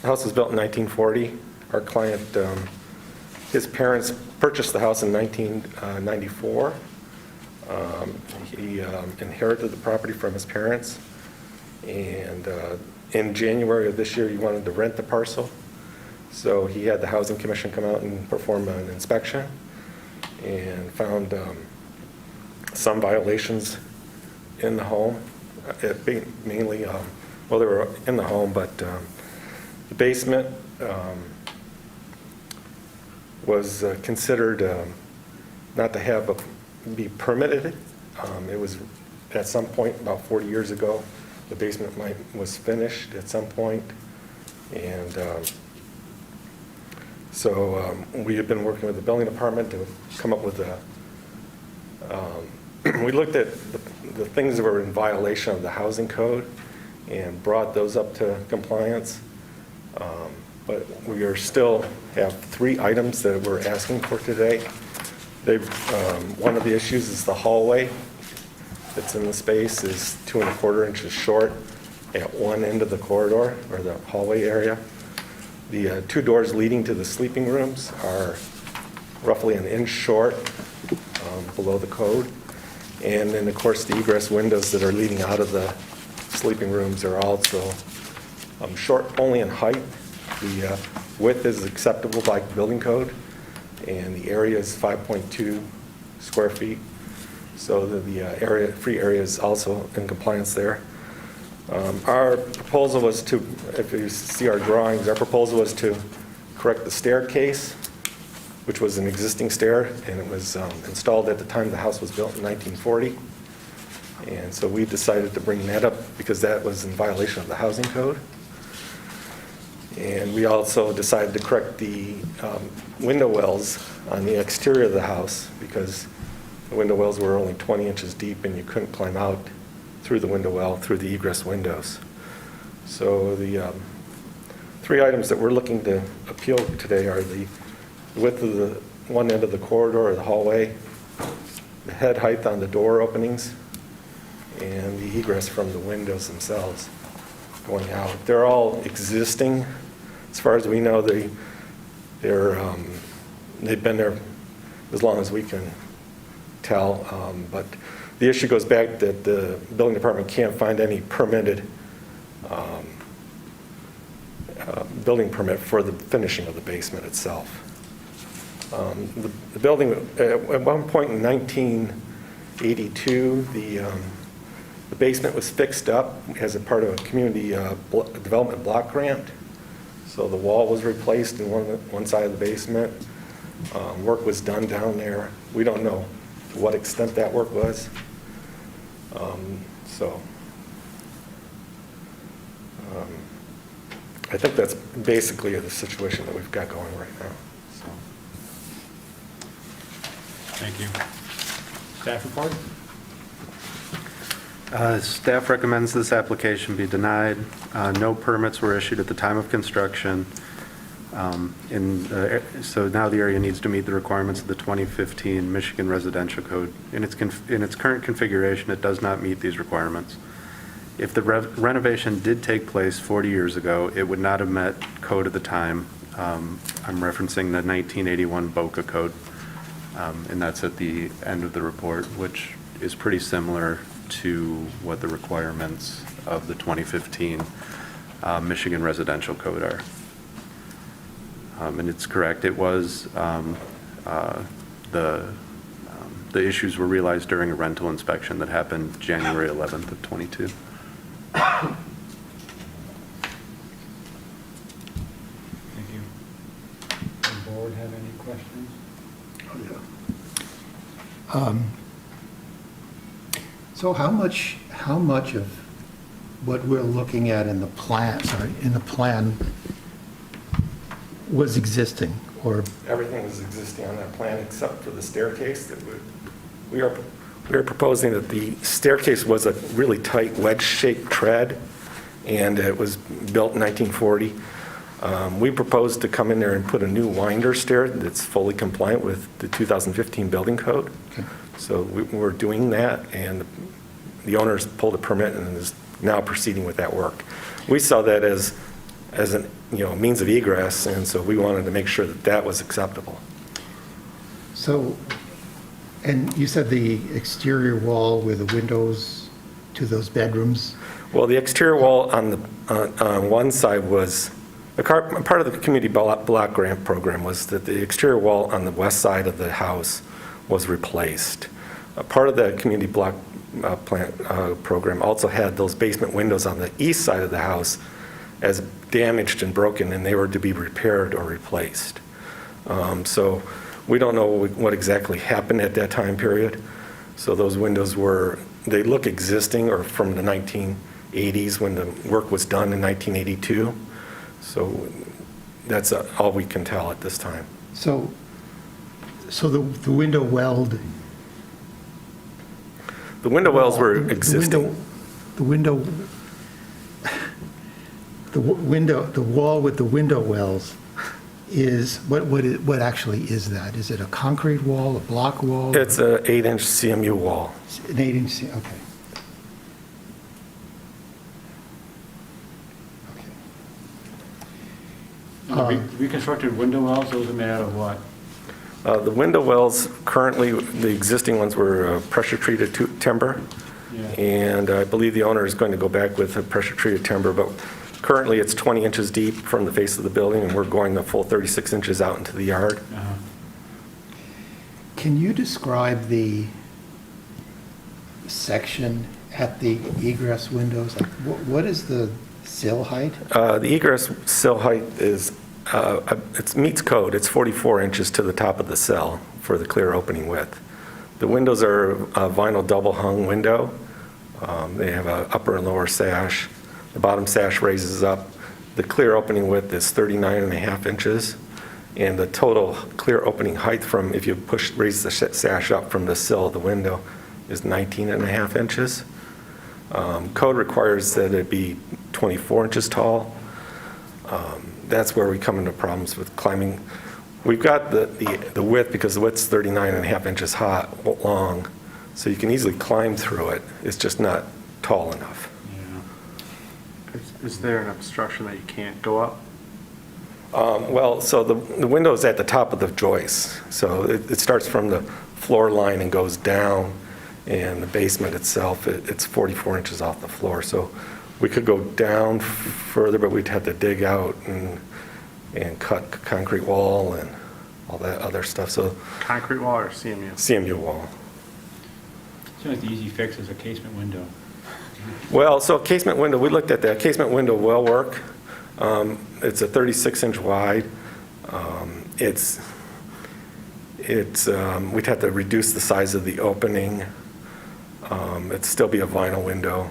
house was built in 1940. Our client, his parents purchased the house in 1994. He inherited the property from his parents, and in January of this year, he wanted to rent the parcel. So he had the Housing Commission come out and perform an inspection and found some violations in the home. Mainly, well, they were in the home, but the basement was considered not to be permitted It was, at some point, about 40 years ago, the basement was finished at some point. And so we have been working with the building department to come up with we looked at the things that were in violation of the housing code and brought those up to compliance. But we are still have 3 items that we're asking for today. One of the issues is the hallway that's in the space is 2 1/4 inches short at one end of the corridor or the hallway area. The 2 doors leading to the sleeping rooms are roughly an inch short below the code. And then, of course, the egress windows that are leading out of the sleeping rooms are also short only in height. The width is acceptable by building code, and the area is 5.2 square feet. So the free area is also in compliance there. Our proposal was to, if you see our drawings, our proposal was to correct the staircase, which was an existing stair, and it was installed at the time the house was built in 1940. And so we decided to bring that up because that was in violation of the housing code. And we also decided to correct the window wells on the exterior of the house because the window wells were only 20 inches deep and you couldn't climb out through the window well through the egress windows. So the 3 items that we're looking to appeal today are the width of the one end of the corridor or the hallway, the head height on the door openings, and the egress from the windows themselves going out. They're all existing. As far as we know, they've been there as long as we can tell. But the issue goes back that the building department can't find any permitted building permit for the finishing of the basement itself. The building, at one point in 1982, the basement was fixed up as a part of a community development block grant. So the wall was replaced in one side of the basement. Work was done down there. We don't know to what extent that work was. I think that's basically the situation that we've got going right now. So. Thank you. Staff report? Staff recommends this application be denied. No permits were issued at the time of construction. So now the area needs to meet the requirements of the 2015 Michigan Residential Code. In its current configuration, it does not meet these requirements. If the renovation did take place 40 years ago, it would not have met code at the time. I'm referencing the 1981 BOCA code, and that's at the end of the report, which is pretty similar to what the requirements of the 2015 Michigan Residential Code are. And it's correct. It was the issues were realized during a rental inspection that happened January 11th of 22. Thank you. Does the board have any questions? So how much of what we're looking at in the plan, was existing, or? Everything was existing on that plan except for the staircase. We are proposing that the staircase was a really tight wedge-shaped tread, and it was built in 1940. We proposed to come in there and put a new winder stair that's fully compliant with the 2015 building code. Okay. So we're doing that, and the owner's pulled a permit and is now proceeding with that work. We saw that as a means of egress, and so we wanted to make sure that that was acceptable. So, and you said the exterior wall with the windows to those bedrooms? Well, the exterior wall on one side was, part of the community block grant program was that the exterior wall on the west side of the house was replaced. Part of the community block program also had those basement windows on the east side of the house as damaged and broken, and they were to be repaired or replaced. So we don't know what exactly happened at that time period, So those windows they look existing or from the 1980s when the work was done in 1982. So that's all we can tell at this time. So the window weld. The window wells were The existing. The wall with the window wells is, what actually is that? Is it a concrete wall, a block wall? It's an 8-inch CMU wall. An 8-inch, okay. Okay. The reconstructed window wells, those are made out of what? The window wells, currently, the existing ones were pressure-treated timber, Yeah. and I believe the owner is going to go back with a pressure-treated timber, but currently it's 20 inches deep from the face of the building, and we're going the full 36 inches out into the yard. Uh-huh. Can you describe the section at the egress windows? Like, what is the sill height? The egress sill height is, it meets code. It's 44 inches to the top of the sill for the clear opening width. The windows are a vinyl double-hung window. They have an upper and lower sash. The bottom sash raises up. The clear opening width is 39.5 inches. And the total clear opening height from, if you raise the sash up from the sill of the window, is 19.5 inches. Code requires that it be 24 inches tall. That's where we come into problems with climbing. We've got the width, because the width's 39.5 inches long, so you can easily climb through it. It's just not tall enough. Yeah. Is there an obstruction that you can't go up? Well, so the window is at the top of the joist. So it starts from the floor line and goes down, and the basement itself, it's 44 inches off the floor. So we could go down further, but we'd have to dig out and cut concrete wall and all that other stuff. So Concrete wall or CMU? CMU wall. Seems like the easy fix is a casement window. Well, so casement window, we looked at that. Casement window will work. It's a 36-inch wide. We'd have to reduce the size of the opening. It'd still be a vinyl window.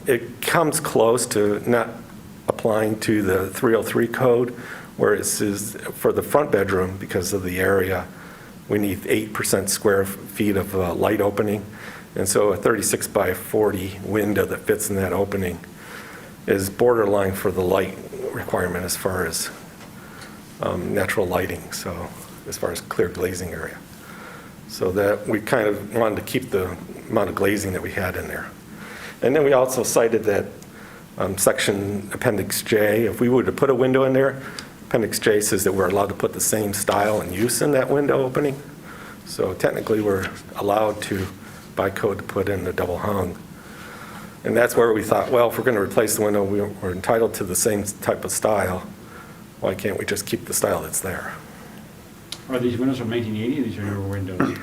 It comes close to not applying to the 303 code, where it says for the front bedroom, because of the area, we need 8% square feet of light opening. And so a 36 by 40 window that fits in that opening is borderline for the light requirement as far as natural lighting, so as far as clear glazing area. So that we kind of wanted to keep the amount of glazing that we had in there. And then we also cited that section Appendix J, if we were to put a window in there, Appendix J says that we're allowed to put the same style and use in that window opening. So technically we're allowed to, by code, to put in the double hung. And that's where we thought, well, if we're going to replace the window, we're entitled to the same type of style. Why can't we just keep the style that's there? Are these windows from 1980, or these are newer windows?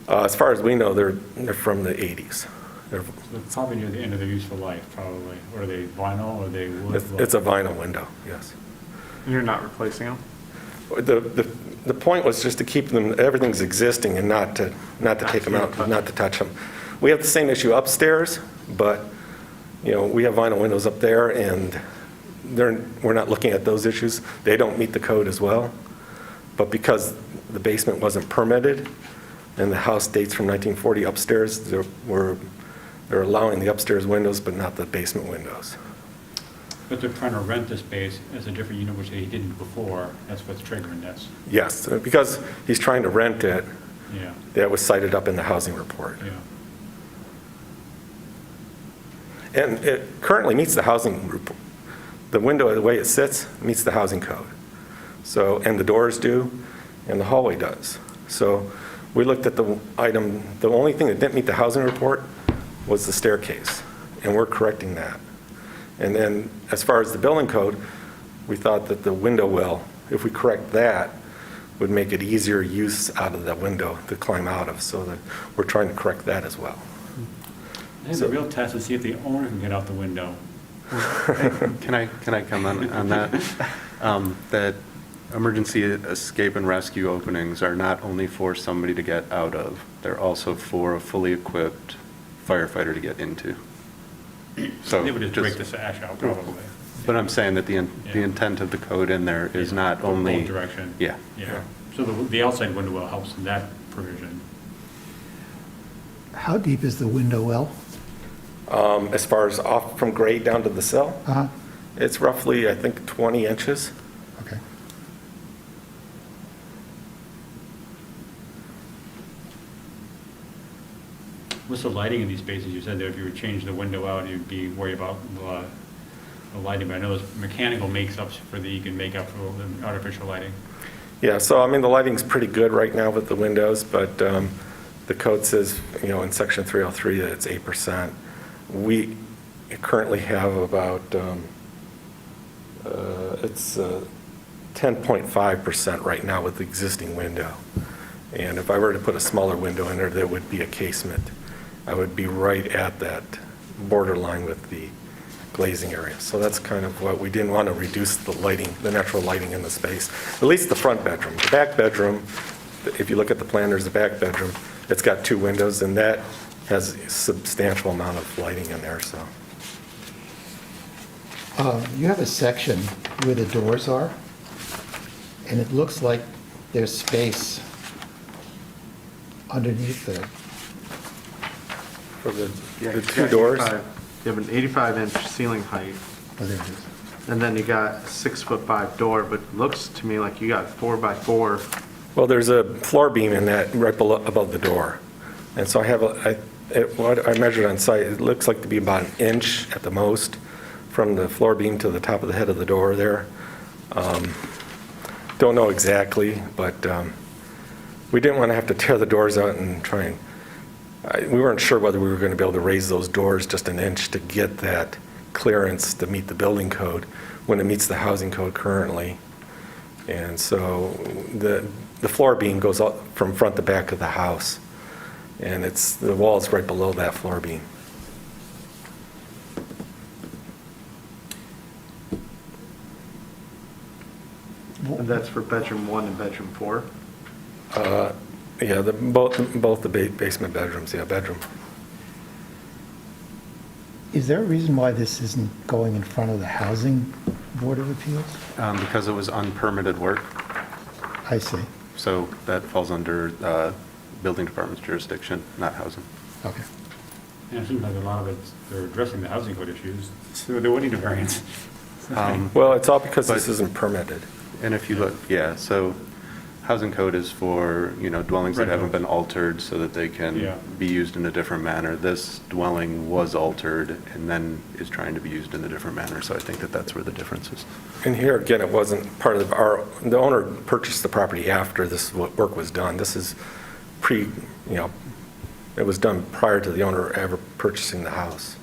As far as we know, they're from the 80s. They're probably near the end of their useful life, probably. Or are they vinyl, or are they wood? It's a vinyl window, yes. And you're not replacing them? The point was just to keep them, everything's existing, and not to take them out, not to touch them. We have the same issue upstairs, but, you know, we have vinyl windows up there, and we're not looking at those issues. They don't meet the code as well. But because the basement wasn't permitted, and the house dates from 1940 upstairs, they're allowing the upstairs windows, but not the basement windows. But they're trying to rent the space as a different unit, which they didn't before. That's what's triggering this. Yes, because he's trying to rent it. Yeah. That was cited up in the housing report. Yeah. And it currently meets the housing report. The window, the way it sits, meets the housing code. So, and the doors do, and the hallway does. So we looked at the item, the only thing that didn't meet the housing report was the staircase, and we're correcting that. And then as far as the building code, we thought that the window well, if we correct that, would make it easier use out of the window to climb out of, so that we're trying to correct that as well. I think the real test is see if the owner can get out the window. Can I comment on that? That emergency escape and rescue openings are not only for somebody to get out of, they're also for a fully equipped firefighter to get into. So They would just break the sash out, probably. But I'm saying that the Yeah. intent of the code in there is not Both only. direction. Yeah. Yeah. So the outside window well helps in that provision. How deep is the window well? As far as off from grade down to the sill, Uh-huh, it's roughly, I think, 20 inches. okay. What's the lighting in these spaces? You said that if you would change the window out, you'd be worried about the lighting, but I know there's mechanical makeups you can make up for the artificial lighting. Yeah, so I mean, the lighting's pretty good right now with the windows, but the code says, in section 303 that it's 8%. We currently have about, it's 10.5% right now with the existing window. And if I were to put a smaller window in there, that would be a casement. I would be right at that borderline with the glazing area. So that's kind of what we didn't want to reduce the lighting, the natural lighting in the space, at least the front bedroom. The back bedroom, if you look at the plan, there's a back bedroom. It's got 2 windows, and that has a substantial amount of lighting in there, so. You have a section where the doors are, and it looks like there's space underneath there. For the Yeah, the you've 2 got doors, 85 You have an 85-inch ceiling height, Oh, there it is. and then you got a 6'5" door, but it looks to me like you got 4x4. well, there's a floor beam in that right below, above the door. And so I have, what I measured on site, it looks like to be about 1 inch at the most from the floor beam to the top of the head of the door there. Don't know exactly, but we didn't want to have to tear the doors out and try and, we weren't sure whether we were going to be able to raise those doors just 1 inch to get that clearance to meet the building code when it meets the housing code currently. And so the floor beam goes up from front to back of the house, and the wall's right below that floor beam. And that's for bedroom 1 and bedroom 4? Yeah, both the basement bedrooms, yeah, bedroom. Is there a reason why this isn't going in front of the Housing Board of Appeals? Because it was unpermitted work, I see. so that falls under building department's jurisdiction, not housing. Okay. And it seems like a lot of it, they're addressing the housing code issues, so they would need a variance. Well, it's all because this But- isn't permitted. And if you look, yeah, so housing code is for, dwellings that haven't been altered so that they Yeah. can be used in a different manner. This dwelling was altered and then is trying to be used in a different manner, so I think that that's where the difference is. And here, again, it wasn't part of the owner purchased the property after this work was done. This is it was done prior to the owner ever purchasing the house.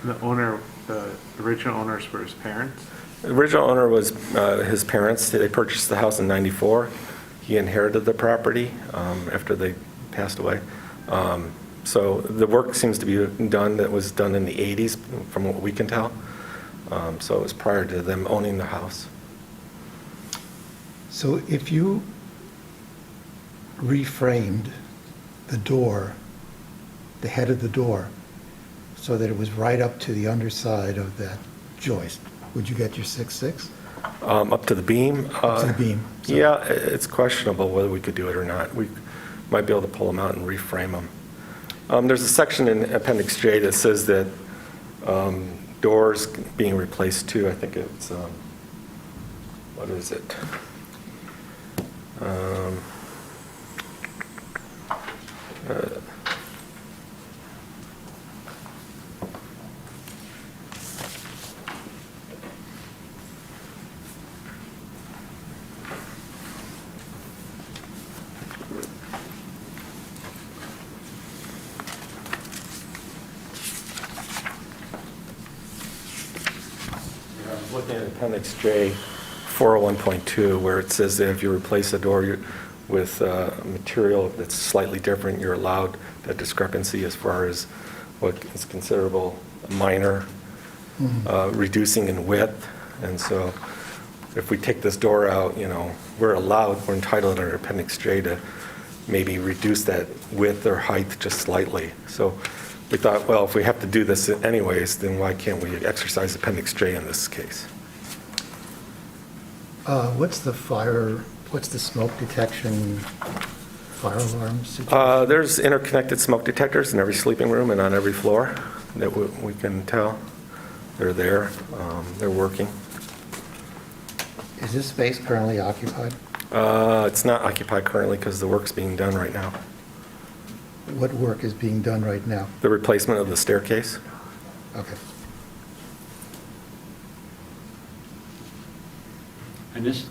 The original owners were his parents? The original owner was his parents. They purchased the house in '94. He inherited the property after they passed away. So the work seems to be done, that was done in the '80s, from what we can tell. So it was prior to them owning the house. So if you reframed the door, the head of the door, so that it was right up to the underside of that joist, would you get your 6'6"? Up to the beam? Up to the beam. So- Yeah, it's questionable whether we could do it or not. We might be able to pull them out and reframe them. There's a section in Appendix J that says that doors being replaced too. I think it's, what is it? Looking at Appendix J, 401.2, where it says that if you replace a door with material that's slightly different, you're allowed that discrepancy as far as what is considerable minor, reducing in width. And so if we take this door out, we're entitled under Appendix J to maybe reduce that width or height just slightly. So we thought, well, if we have to do this anyways, then why can't we exercise Appendix J in this case? What's the smoke detection fire alarm situation? There's interconnected smoke detectors in every sleeping room and on every floor that we can tell. They're there, they're working. Is this space currently occupied? It's not occupied currently because the work's being done right now. What work is being done right now? The replacement of the staircase. Okay. And this,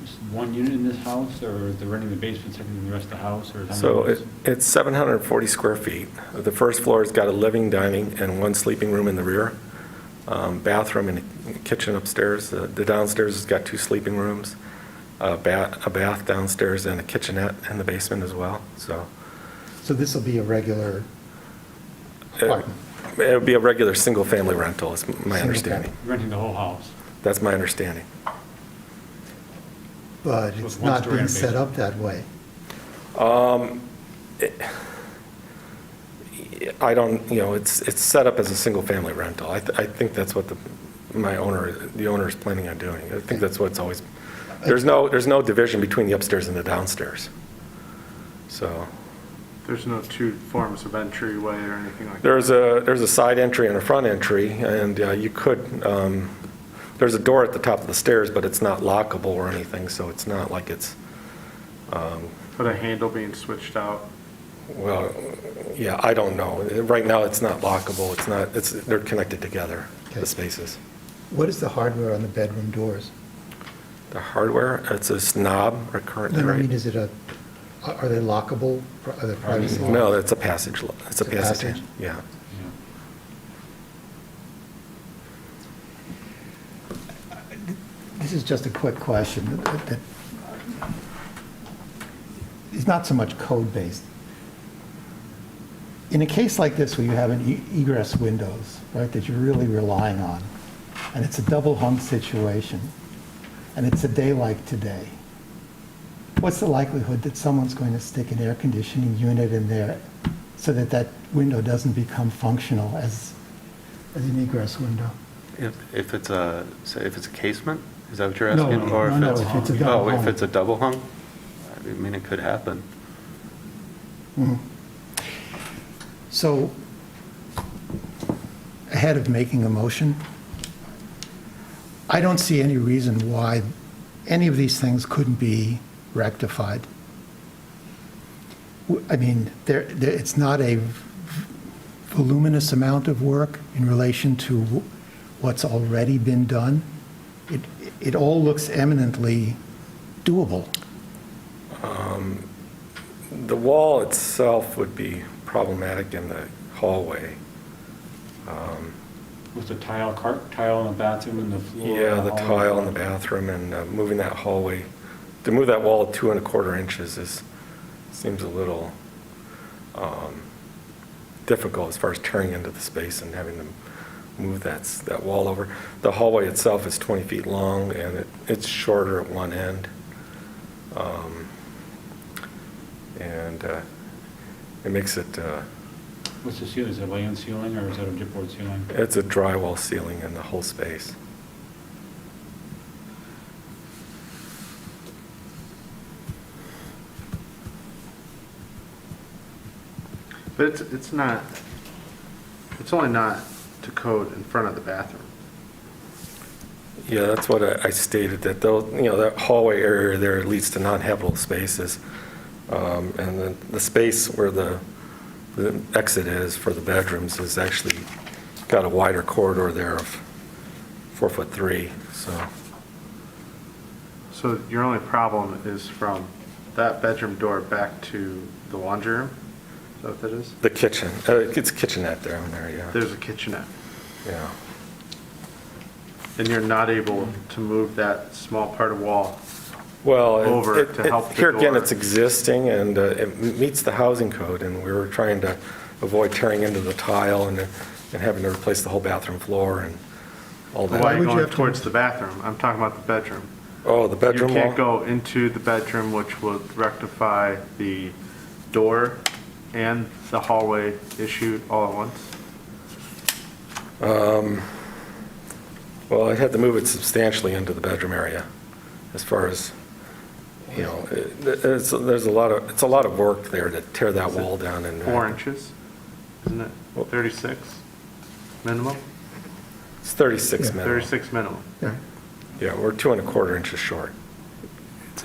is one unit in this house, or they're renting the basement separate from the rest of the house, or? is how So many units? it's 740 square feet. The first floor has got a living, dining, and one sleeping room in the rear, bathroom and a kitchen upstairs. The downstairs has got 2 sleeping rooms, a bath downstairs, and a kitchenette in the basement as well. So this will be a regular apartment? it would be a regular single-family rental, is my Single understanding. Renting the whole house? That's my understanding. But With it's one not story being and a set up that way. I don't, it's set up as a single-family rental. I think that's what the owner is planning on doing. I think that's what it's always, there's no division between the upstairs and the downstairs. So There's no 2 forms of entryway or anything like that? there's a side entry and a front entry, and you could, there's a door at the top of the stairs, but it's not lockable or anything, so it's not like it's, But a handle being switched out? well, yeah, I don't know. Right now, it's not lockable. They're connected together, Okay. the spaces. What is the hardware on the bedroom doors? The hardware, it's a knob, or currently, No, I right? mean, are they lockable? Are they privacy locked? No, it's a passage. It's a It's a passage. passage? Yeah. This is just a quick question. It's not so much code-based. In a case like this where you have an egress windows, right, that you're really relying on, and it's a double hung situation, and it's a day like today, what's the likelihood that someone's going to stick an air conditioning unit in there so that that window doesn't become functional as an egress window? If it's a casement, is that what you're No, asking? no, Or no, if it's a double if hung. it's a double hung? I mean, it could happen. Mhm. So, ahead of making a motion, I don't see any reason why any of these things couldn't be rectified. I mean, it's not a voluminous amount of work in relation to what's already been done. It all looks eminently doable. The wall itself would be problematic in the hallway. With the tile in the bathroom and the floor? Yeah, the hallway? tile in the bathroom and moving that hallway. To move that wall 2 1/4 inches seems a little difficult as far as tearing into the space and having to move that wall over. The hallway itself is 20 feet long, and it's shorter at one end. And it makes it, What's the ceiling? Is it a lay-in ceiling, or is that a gypboard ceiling? it's a drywall ceiling in the whole space. But it's not, it's only not to code in front of the bathroom. Yeah, that's what I stated, that that hallway area there leads to non-habitable spaces. And the space where the exit is for the bedrooms is actually got a wider corridor there of 4'3", so. So your only problem is from that bedroom door back to the laundry room? Is that what that is? The kitchen, it's a kitchenette there, yeah. There's a kitchenette. Yeah. And you're not able to move that small part of wall? Well, Over to help the here again, door. it's existing, and it meets the housing code, and we were trying to avoid tearing into the tile and having to replace the whole bathroom floor, and all Why that. are you would you going have to- towards the bathroom? I'm talking about the bedroom. Oh, the bedroom You wall? can't go into the bedroom, which will rectify the door and the hallway issue all at once? Well, I'd have to move it substantially into the bedroom area, as far as, you know, there's a lot of, it's a lot of work there to tear that wall down and. 4 inches, isn't it? 36 minimum? It's 36 minimum. 36 minimum. Yeah. Yeah, we're 2¼ inches short. It's,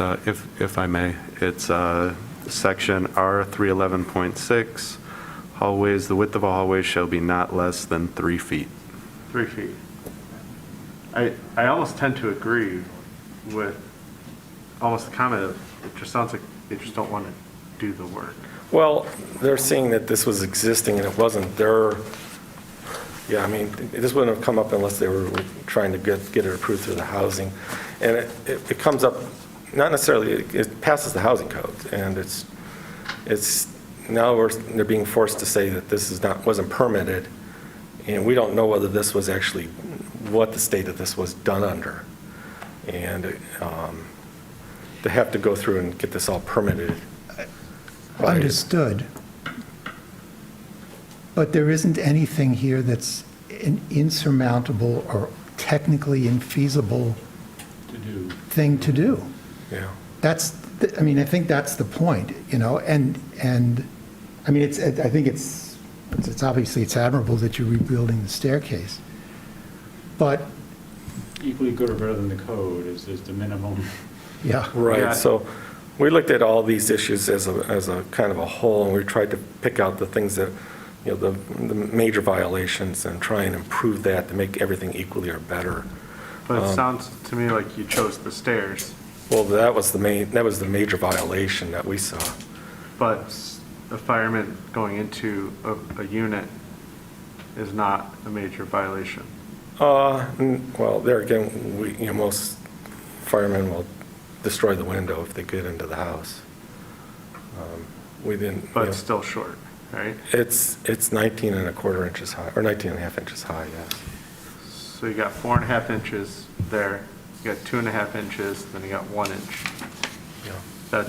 if I may, it's section R311.6, hallways, the width of a hallway shall be not less than 3 feet. 3 feet. I almost tend to agree with almost the comment of, it just sounds like they just don't want to do the work. Well, they're seeing that this was existing and it wasn't their, yeah, I mean, this wouldn't have come up unless they were trying to get it approved through the housing. And it comes up, not necessarily, it passes the housing code, and it's now they're being forced to say that this wasn't permitted, and we don't know whether this was actually, what the state of this was done under. And they have to go through and get this all permitted. Understood. But there isn't anything here that's an insurmountable or technically infeasible To do. thing to do. Yeah. I mean, I think that's the point, you know, and I mean, I think it's obviously, it's admirable that you're rebuilding the staircase. But, Equally good or better than the code is the minimum. yeah, Yeah. Right, so we looked at all these issues as a kind of a whole, and we tried to pick out the things that, you know, the major violations, and try and improve that to make everything equally or better. But it sounds to me like you chose the stairs, Well, that was the major violation that we saw. but a fireman going into a unit is not a major violation. Well, there again, most firemen will destroy the window if they get into the house. We didn't. But it's still short, right? It's 19¼ inches high, or 19½ inches high, yes. So you got 4½ inches there, you got 2½ inches, then you got 1 inch. Yeah.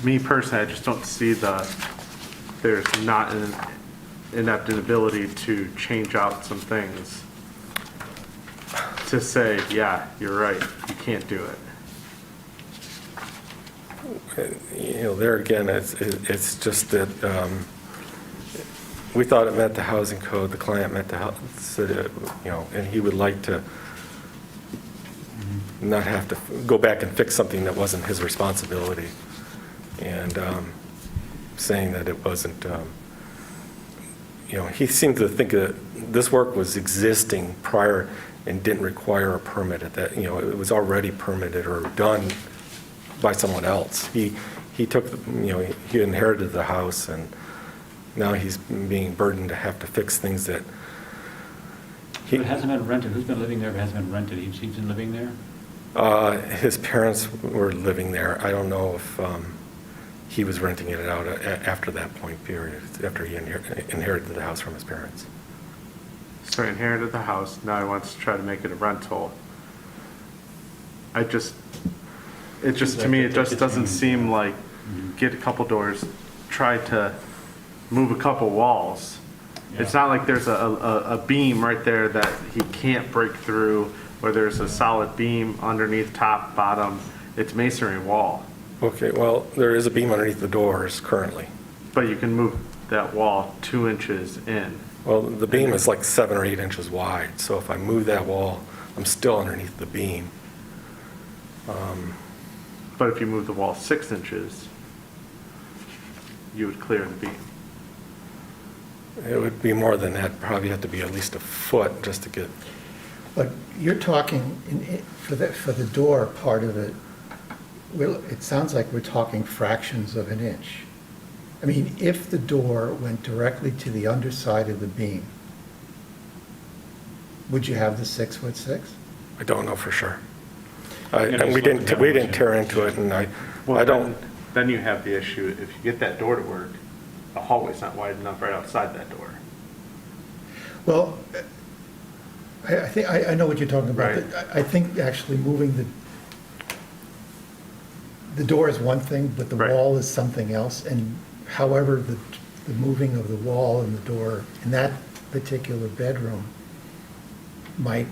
Me personally, I just don't see there's not an inept inability to change out some things to say, yeah, you're right, you can't do it. You know, there again, it's just that we thought it met the housing code, the client met the, you know, and he would like to not have to go back and fix something that wasn't his responsibility. And saying that it wasn't, you know, he seemed to think that this work was existing prior and didn't require a permit at that, you know, it was already permitted or done by someone else. He took, you know, he inherited the house, and now he's being burdened to have to fix things that It hasn't been rented. Who's been living there if it hasn't been rented? He's been living there? his parents were living there. I don't know if he was renting it out after that point period, after he inherited the house from his parents. So he inherited the house, now he wants to try to make it a rental. To me, it just doesn't seem like get a couple doors, try to move a couple walls. It's not like there's a beam right there that he can't break through, or there's a solid beam underneath, top, bottom. It's masonry wall. Okay, well, there is a beam underneath the doors currently. But you can move that wall 2 inches in. Well, the beam is like 7 or 8 inches wide, so if I move that wall, I'm still underneath the beam. But if you move the wall 6 inches, you would clear the beam. It would be more than that, probably have to be at least a foot just to get, But you're talking, for the door part of it, it sounds like we're talking fractions of an inch. I mean, if the door went directly to the underside of the beam, would you have the 6'6"? I don't know for sure. Yeah, And just we look at didn't, we didn't that. tear into it, and I Well, don't, then you have the issue, if you get that door to work, the hallway's not wide enough right outside that door. Well, I think, I know what you're talking about. Right. I think actually moving the door is one thing, but the Right. wall is something else. And however, the moving of the wall and the door in that particular bedroom might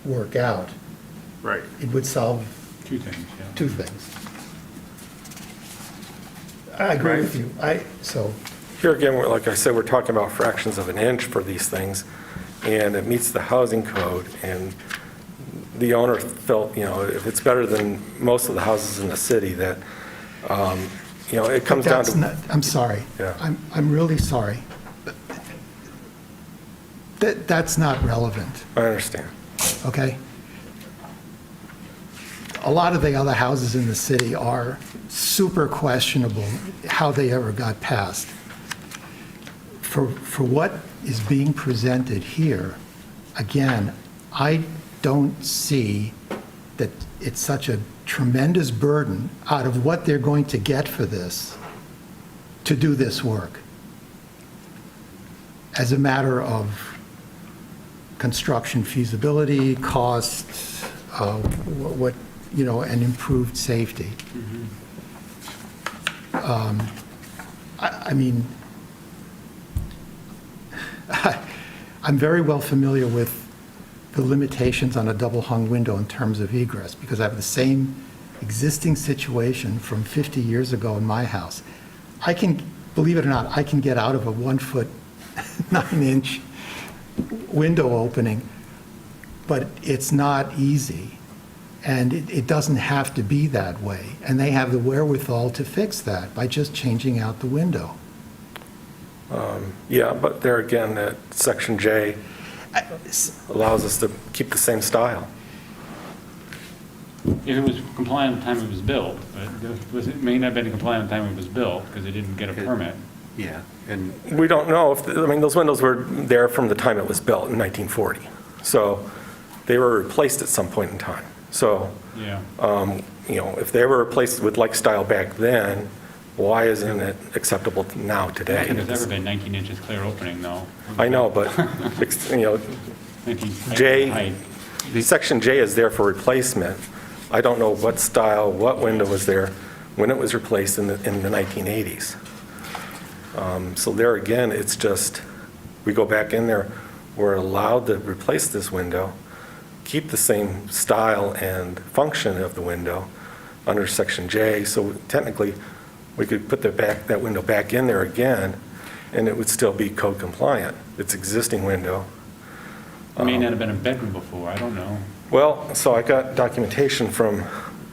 work out, Right. it would solve Two things, yeah. two things. I agree Right. with you. So, Here again, like I said, we're talking about fractions of an inch for these things, and it meets the housing code, and the owner felt, if it's better than most of the houses in the city, that, it comes down that's to... not, I'm sorry. Yeah. I'm really sorry. That's not relevant. I understand. Okay? A lot of the other houses in the city are super questionable how they ever got passed. For what is being presented here, again, I don't see that it's such a tremendous burden out of what they're going to get for this to do this work as a matter of construction feasibility, cost, and improved safety. I mean, I'm very well familiar with the limitations on a double-hung window in terms of egress, because I have the same existing situation from 50 years ago in my house. I can, believe it or not, I can get out of a 1-foot, 9-inch window opening, but it's not easy. And it doesn't have to be that way. And they have the wherewithal to fix that by just changing out the window. Yeah, but there again, that Section J allows us to keep the same style. If it was compliant at the time it was built, but it may not have been compliant at the time it was built because they didn't get a permit. Yeah, and We don't know if, those windows were there from the time it was built in 1940. So they were replaced at some point in time. So, Yeah. if they were replaced with like style back then, why isn't it acceptable now I don't today? think there's ever been 19 inches clear opening, though. I know, but, 19 J, height. Section J is there for replacement. I don't know what style, what window was there when it was replaced in the 1980s. So there again, it's just, we go back in there, we're allowed to replace this window, keep the same style and function of the window under Section J. So technically, we could put that window back in there again, and it would still be code compliant. It's existing window. It may not have been a bedroom before, I don't know. Well, so I got documentation from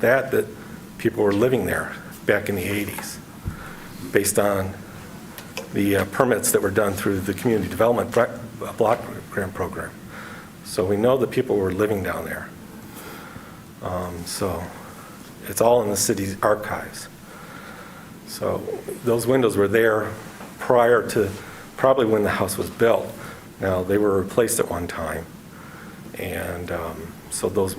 that people were living there back in the 80s, based on the permits that were done through the Community Development Block Grant Program. So we know that people were living down there. So it's all in the city's archives. So those windows were there prior to probably when the house was built. Now, they were replaced at one time. And so those,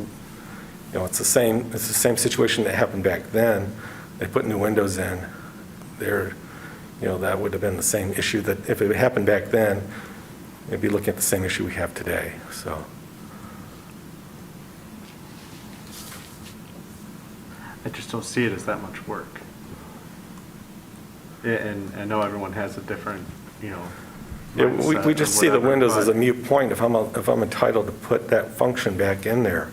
it's the same situation that happened back then. They put new windows in. That would have been the same issue that if it happened back then, it'd be looking at the same issue we have today, so. I just don't see it as that much work. And I know everyone has a different, Yeah, mindset we or just see the whatever, windows as a but- mute point. If I'm entitled to put that function back in there,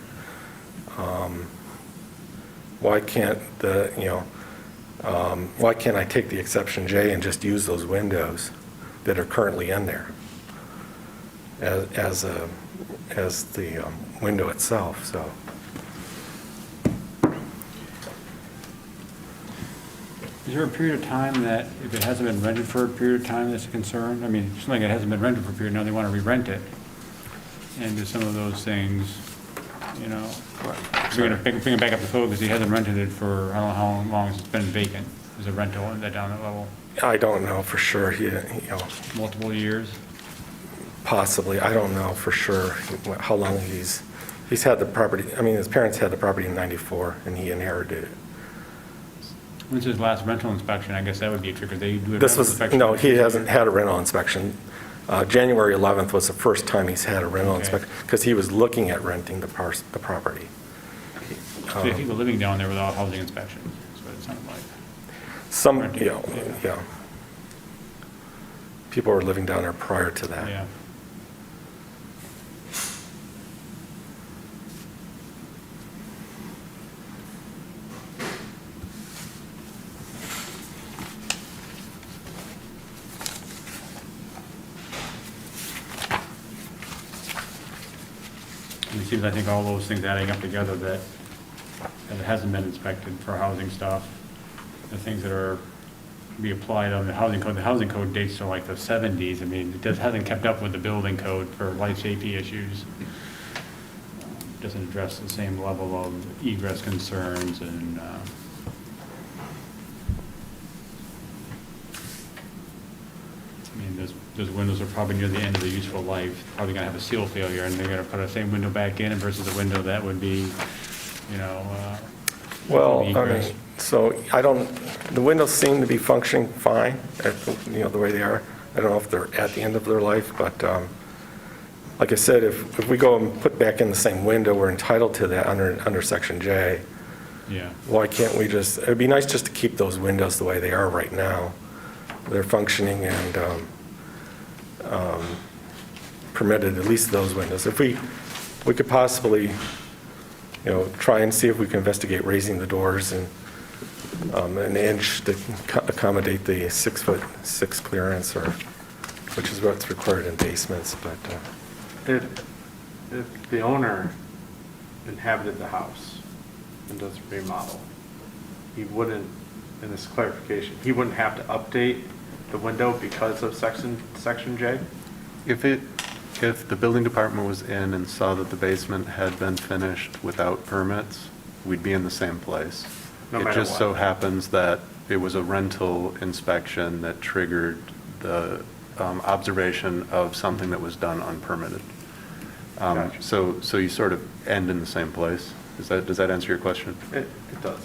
why can't why can't I take the exception J and just use those windows that are currently in there as the window itself, so. Is there a period of time that, if it hasn't been rented for a period of time, that's a concern? I mean, it's like it hasn't been rented for a period, now they want to re-rent it. And do some of those things, we're going to bring it back up to code because he hasn't rented it for, I don't know how long it's been vacant as a rental at that down that level, I don't know for sure, multiple years. possibly, I don't know for sure how long he's had the property. I mean, his parents had the property in '94 and he inherited it. When's his last rental inspection? I guess that would be a trigger. They do a This rental was, inspection. no, he hasn't had a rental inspection. January 11th was the first time he's had a rental Okay. inspection, because he was looking at renting the property. So if people living down there without housing inspection, that's what it sounded like. Some, Renting, yeah. People were living down there prior to that. Yeah. And it seems, I think, all those things adding up together that it hasn't been inspected for housing stuff, the things that are be applied on the housing code dates to like the 70s. I mean, it just hasn't kept up with the building code for life safety issues. Doesn't address the same level of egress concerns and, I mean, those windows are probably near the end of their useful life, probably gonna have a seal failure, and they're gonna put the same window back in versus a window that would be, you know, Well, I egress. mean, so the windows seem to be functioning fine, the way they are. I don't know if they're at the end of their life, but like I said, if we go and put back in the same window, we're entitled to that under Section J. Yeah. Why can't we just, it'd be nice just to keep those windows the way they are right now. They're functioning and permitted, at least those windows. If we could possibly, try and see if we can investigate raising the doors and an inch to accommodate the 6'6" clearance, which is what's required in basements, but. If the owner inhabited the house and does a remodel, he wouldn't, in this clarification, he wouldn't have to update the window because of Section J? If the building department was in and saw that the basement had been finished without permits, we'd be in the same place. No It matter just what. so happens that it was a rental inspection that triggered the observation of something that was done unpermitted. Gotcha. So you sort of end in the same place. Does that answer your question? It does.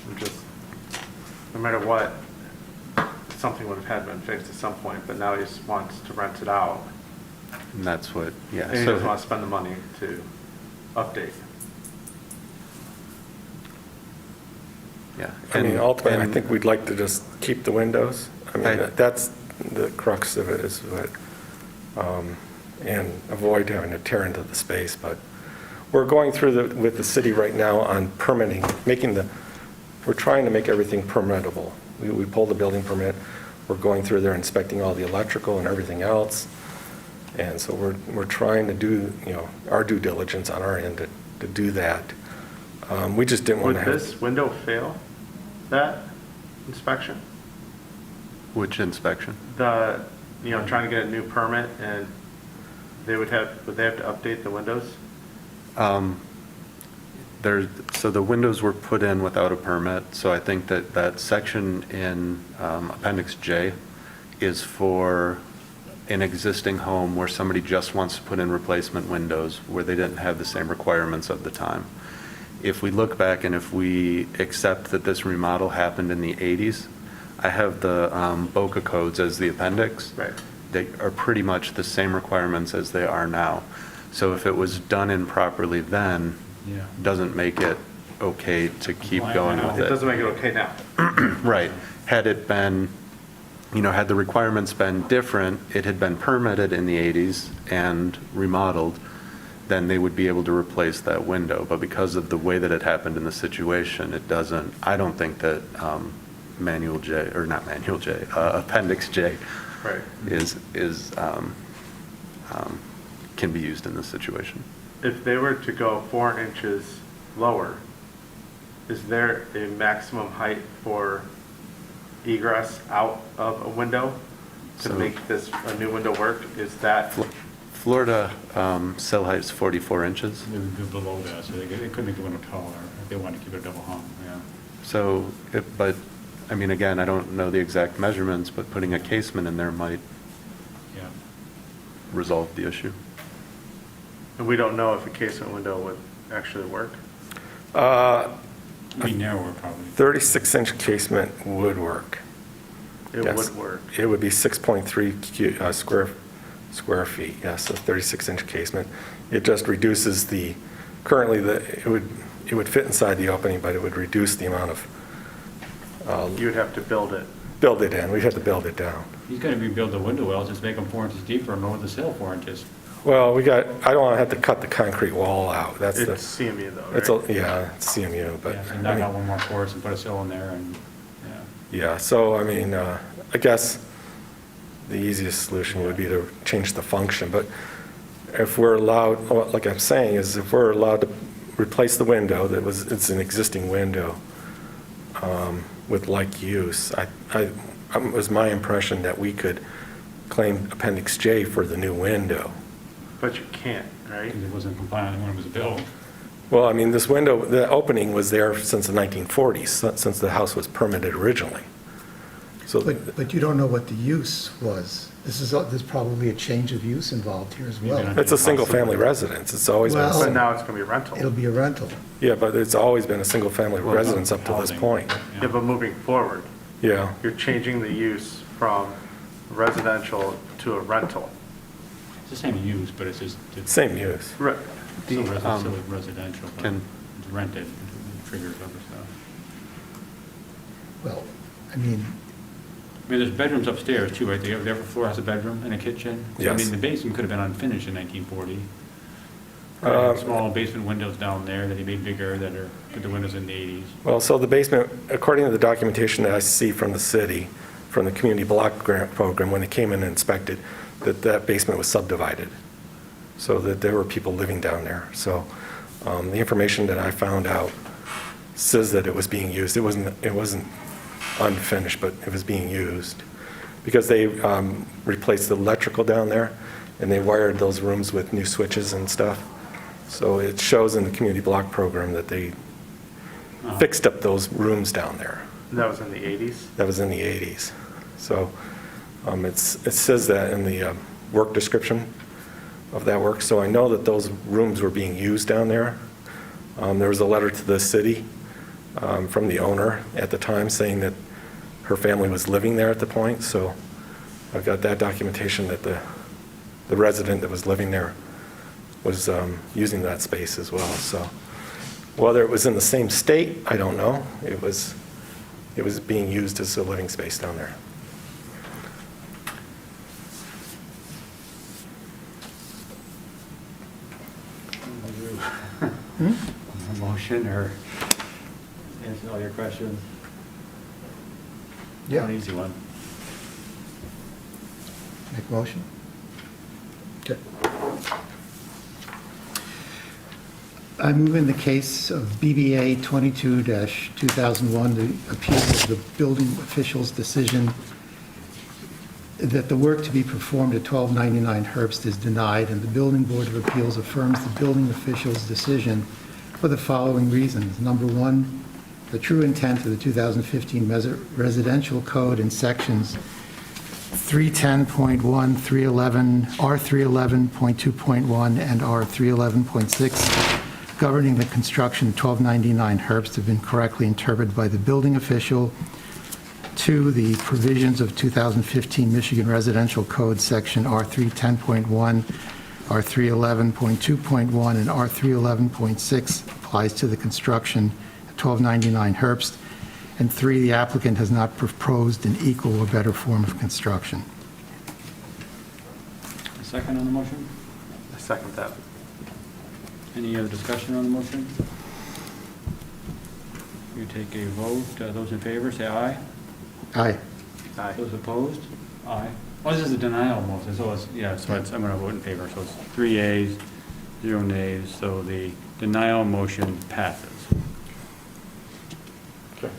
I'm just, no matter what, something would have had been fixed at some point, but now he just wants to rent it out. And that's what, yeah. And he so- doesn't want to spend the money to update. Yeah. I mean, And- ultimately, I and- think we'd like to just keep the windows. I mean, I- that's the crux of it, is what, and avoid having to tear into the space. But we're going through with the city right now on permitting, we're trying to make everything permittable. We pulled the building permit. We're going through there inspecting all the electrical and everything else. And so we're trying to do, our due diligence on our end to do that. We just didn't want Would to have. this window fail that inspection? Which inspection? Trying to get a new permit, and would they have to update the windows? So the windows were put in without a permit, so I think that section in Appendix J is for an existing home where somebody just wants to put in replacement windows where they didn't have the same requirements of the time. If we look back and if we accept that this remodel happened in the 80s, I have the BOCA codes as the appendix. Right. They are pretty much the same requirements as they are now. So if it was done improperly then, Yeah. doesn't make it okay to keep Why going now? with It it. doesn't make it okay now. Right. Had it been, had the requirements been different, it had been permitted in the 80s and remodeled, then they would be able to replace that window. But because of the way that it happened in the situation, it doesn't, I don't think that Appendix J Right. can be used in this situation. If they were to go 4 inches lower, is there a maximum height for egress out of a window to So- make a new window work? Is that, Florida cell height is 44 inches. They would go below that, so they could make the window taller if they wanted to keep it a double hung, yeah. So, again, I don't know the exact measurements, but putting a casement in there might Yeah. resolve the issue. and we don't know if a casement window would actually work? It'd be narrower, probably. 36-inch casement would work. It Yes. would work. It would be 6.3 square feet, yes, a 36-inch casement. It just reduces currently, it would fit inside the opening, but it would reduce the amount of, You would have to build it. build it in. We'd have to build it down. He's gonna rebuild the window wells, just make them 4 inches deeper and lower the sill 4 inches. Well, I don't want to have to cut the concrete wall out. That's It's the, CMU though, right? yeah, it's CMU, but. Yeah, so I knock mean, out one more course and put a sill in there and, yeah. Yeah, so, I mean, I guess the easiest solution would be to change the function, but if we're allowed, well, like I'm saying, is if we're allowed to replace the window, it's an existing window with like use, it was my impression that we could claim Appendix J for the new window. But you can't, right? Because it wasn't compliant when it was built. Well, I mean, this window, the opening was there since the 1940s, since the house was permitted originally. So, But you don't know what the use was. There's probably a change of use involved here as well. it's a single-family residence. It's always been, Well- But now it's going to be rental. It'll be a rental. yeah, but it's always been a single-family Well, residence up to this housing. point. Yeah, but moving forward, Yeah, you're changing the use from residential to a rental. It's the same use, but it's just. it's same use. Right. Still The, still residential, but can- it's rented, it triggers other stuff. Well, I mean, I mean, there's bedrooms upstairs too, right? Every floor has a bedroom and a kitchen. So, I Yes. mean, the basement could have been unfinished in 1940. Small basement windows down there that he made bigger that put the windows in the 80s. Well, so the basement, according to the documentation that I see from the city, from the community block grant program, when it came in and inspected, that basement was subdivided, so that there were people living down there. So the information that I found out says that it was being used. It wasn't unfinished, but it was being used, because they replaced the electrical down there, and they wired those rooms with new switches and stuff. So it shows in the community block program that they fixed up those rooms down there. That was in the 80s? That was in the 80s. So it says that in the work description of that work. So I know that those rooms were being used down there. There was a letter to the city from the owner at the time saying that her family was living there at the point. So I've got that documentation that the resident that was living there was using that space as well. So whether it was in the same state, I don't know. It was being used as a living space down there. A motion or answer all your questions? yeah, An easy one. make a motion. Okay. I move in the case of BBA 22-2001, the appeal of the building official's decision that the work to be performed at 1299 Herbst is denied, and the Building Board of Appeals affirms the building official's decision for the following reasons. Number one, the true intent of the 2015 residential code in sections 310.1, 311, R311.2.1, and R311.6 governing the construction of 1299 Herbst have been correctly interpreted by the building official. Two, the provisions of 2015 Michigan Residential Code, Section R310.1, R311.2.1, and R311.6 applies to the construction at 1299 Herbst. And three, the applicant has not proposed an equal or better form of construction. A second on the motion? I second that. Any other discussion on the motion? You take a vote. Those in favor, say aye. Aye. Aye. Those opposed? Aye. Oh, this is a denial motion, so it's, yeah, so it's, I'm going to vote in favor. So it's 3 yeas, 0 nays, so the denial motion passes. Okay.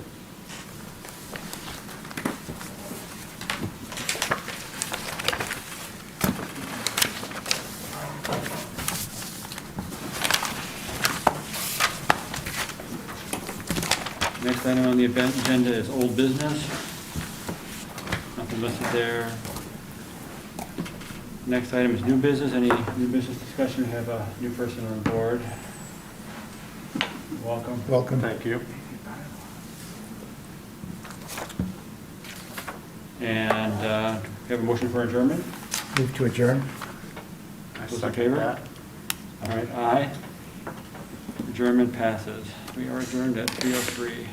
Next item on the agenda is old business. Nothing listed there. Next item is new business. Any new business discussion? We have a new person on board. Welcome. Welcome. Thank you. And we have a motion for adjournment? Move to adjourn? Those in favor? All right, aye. Adjournment passes. We are adjourned at 3:03.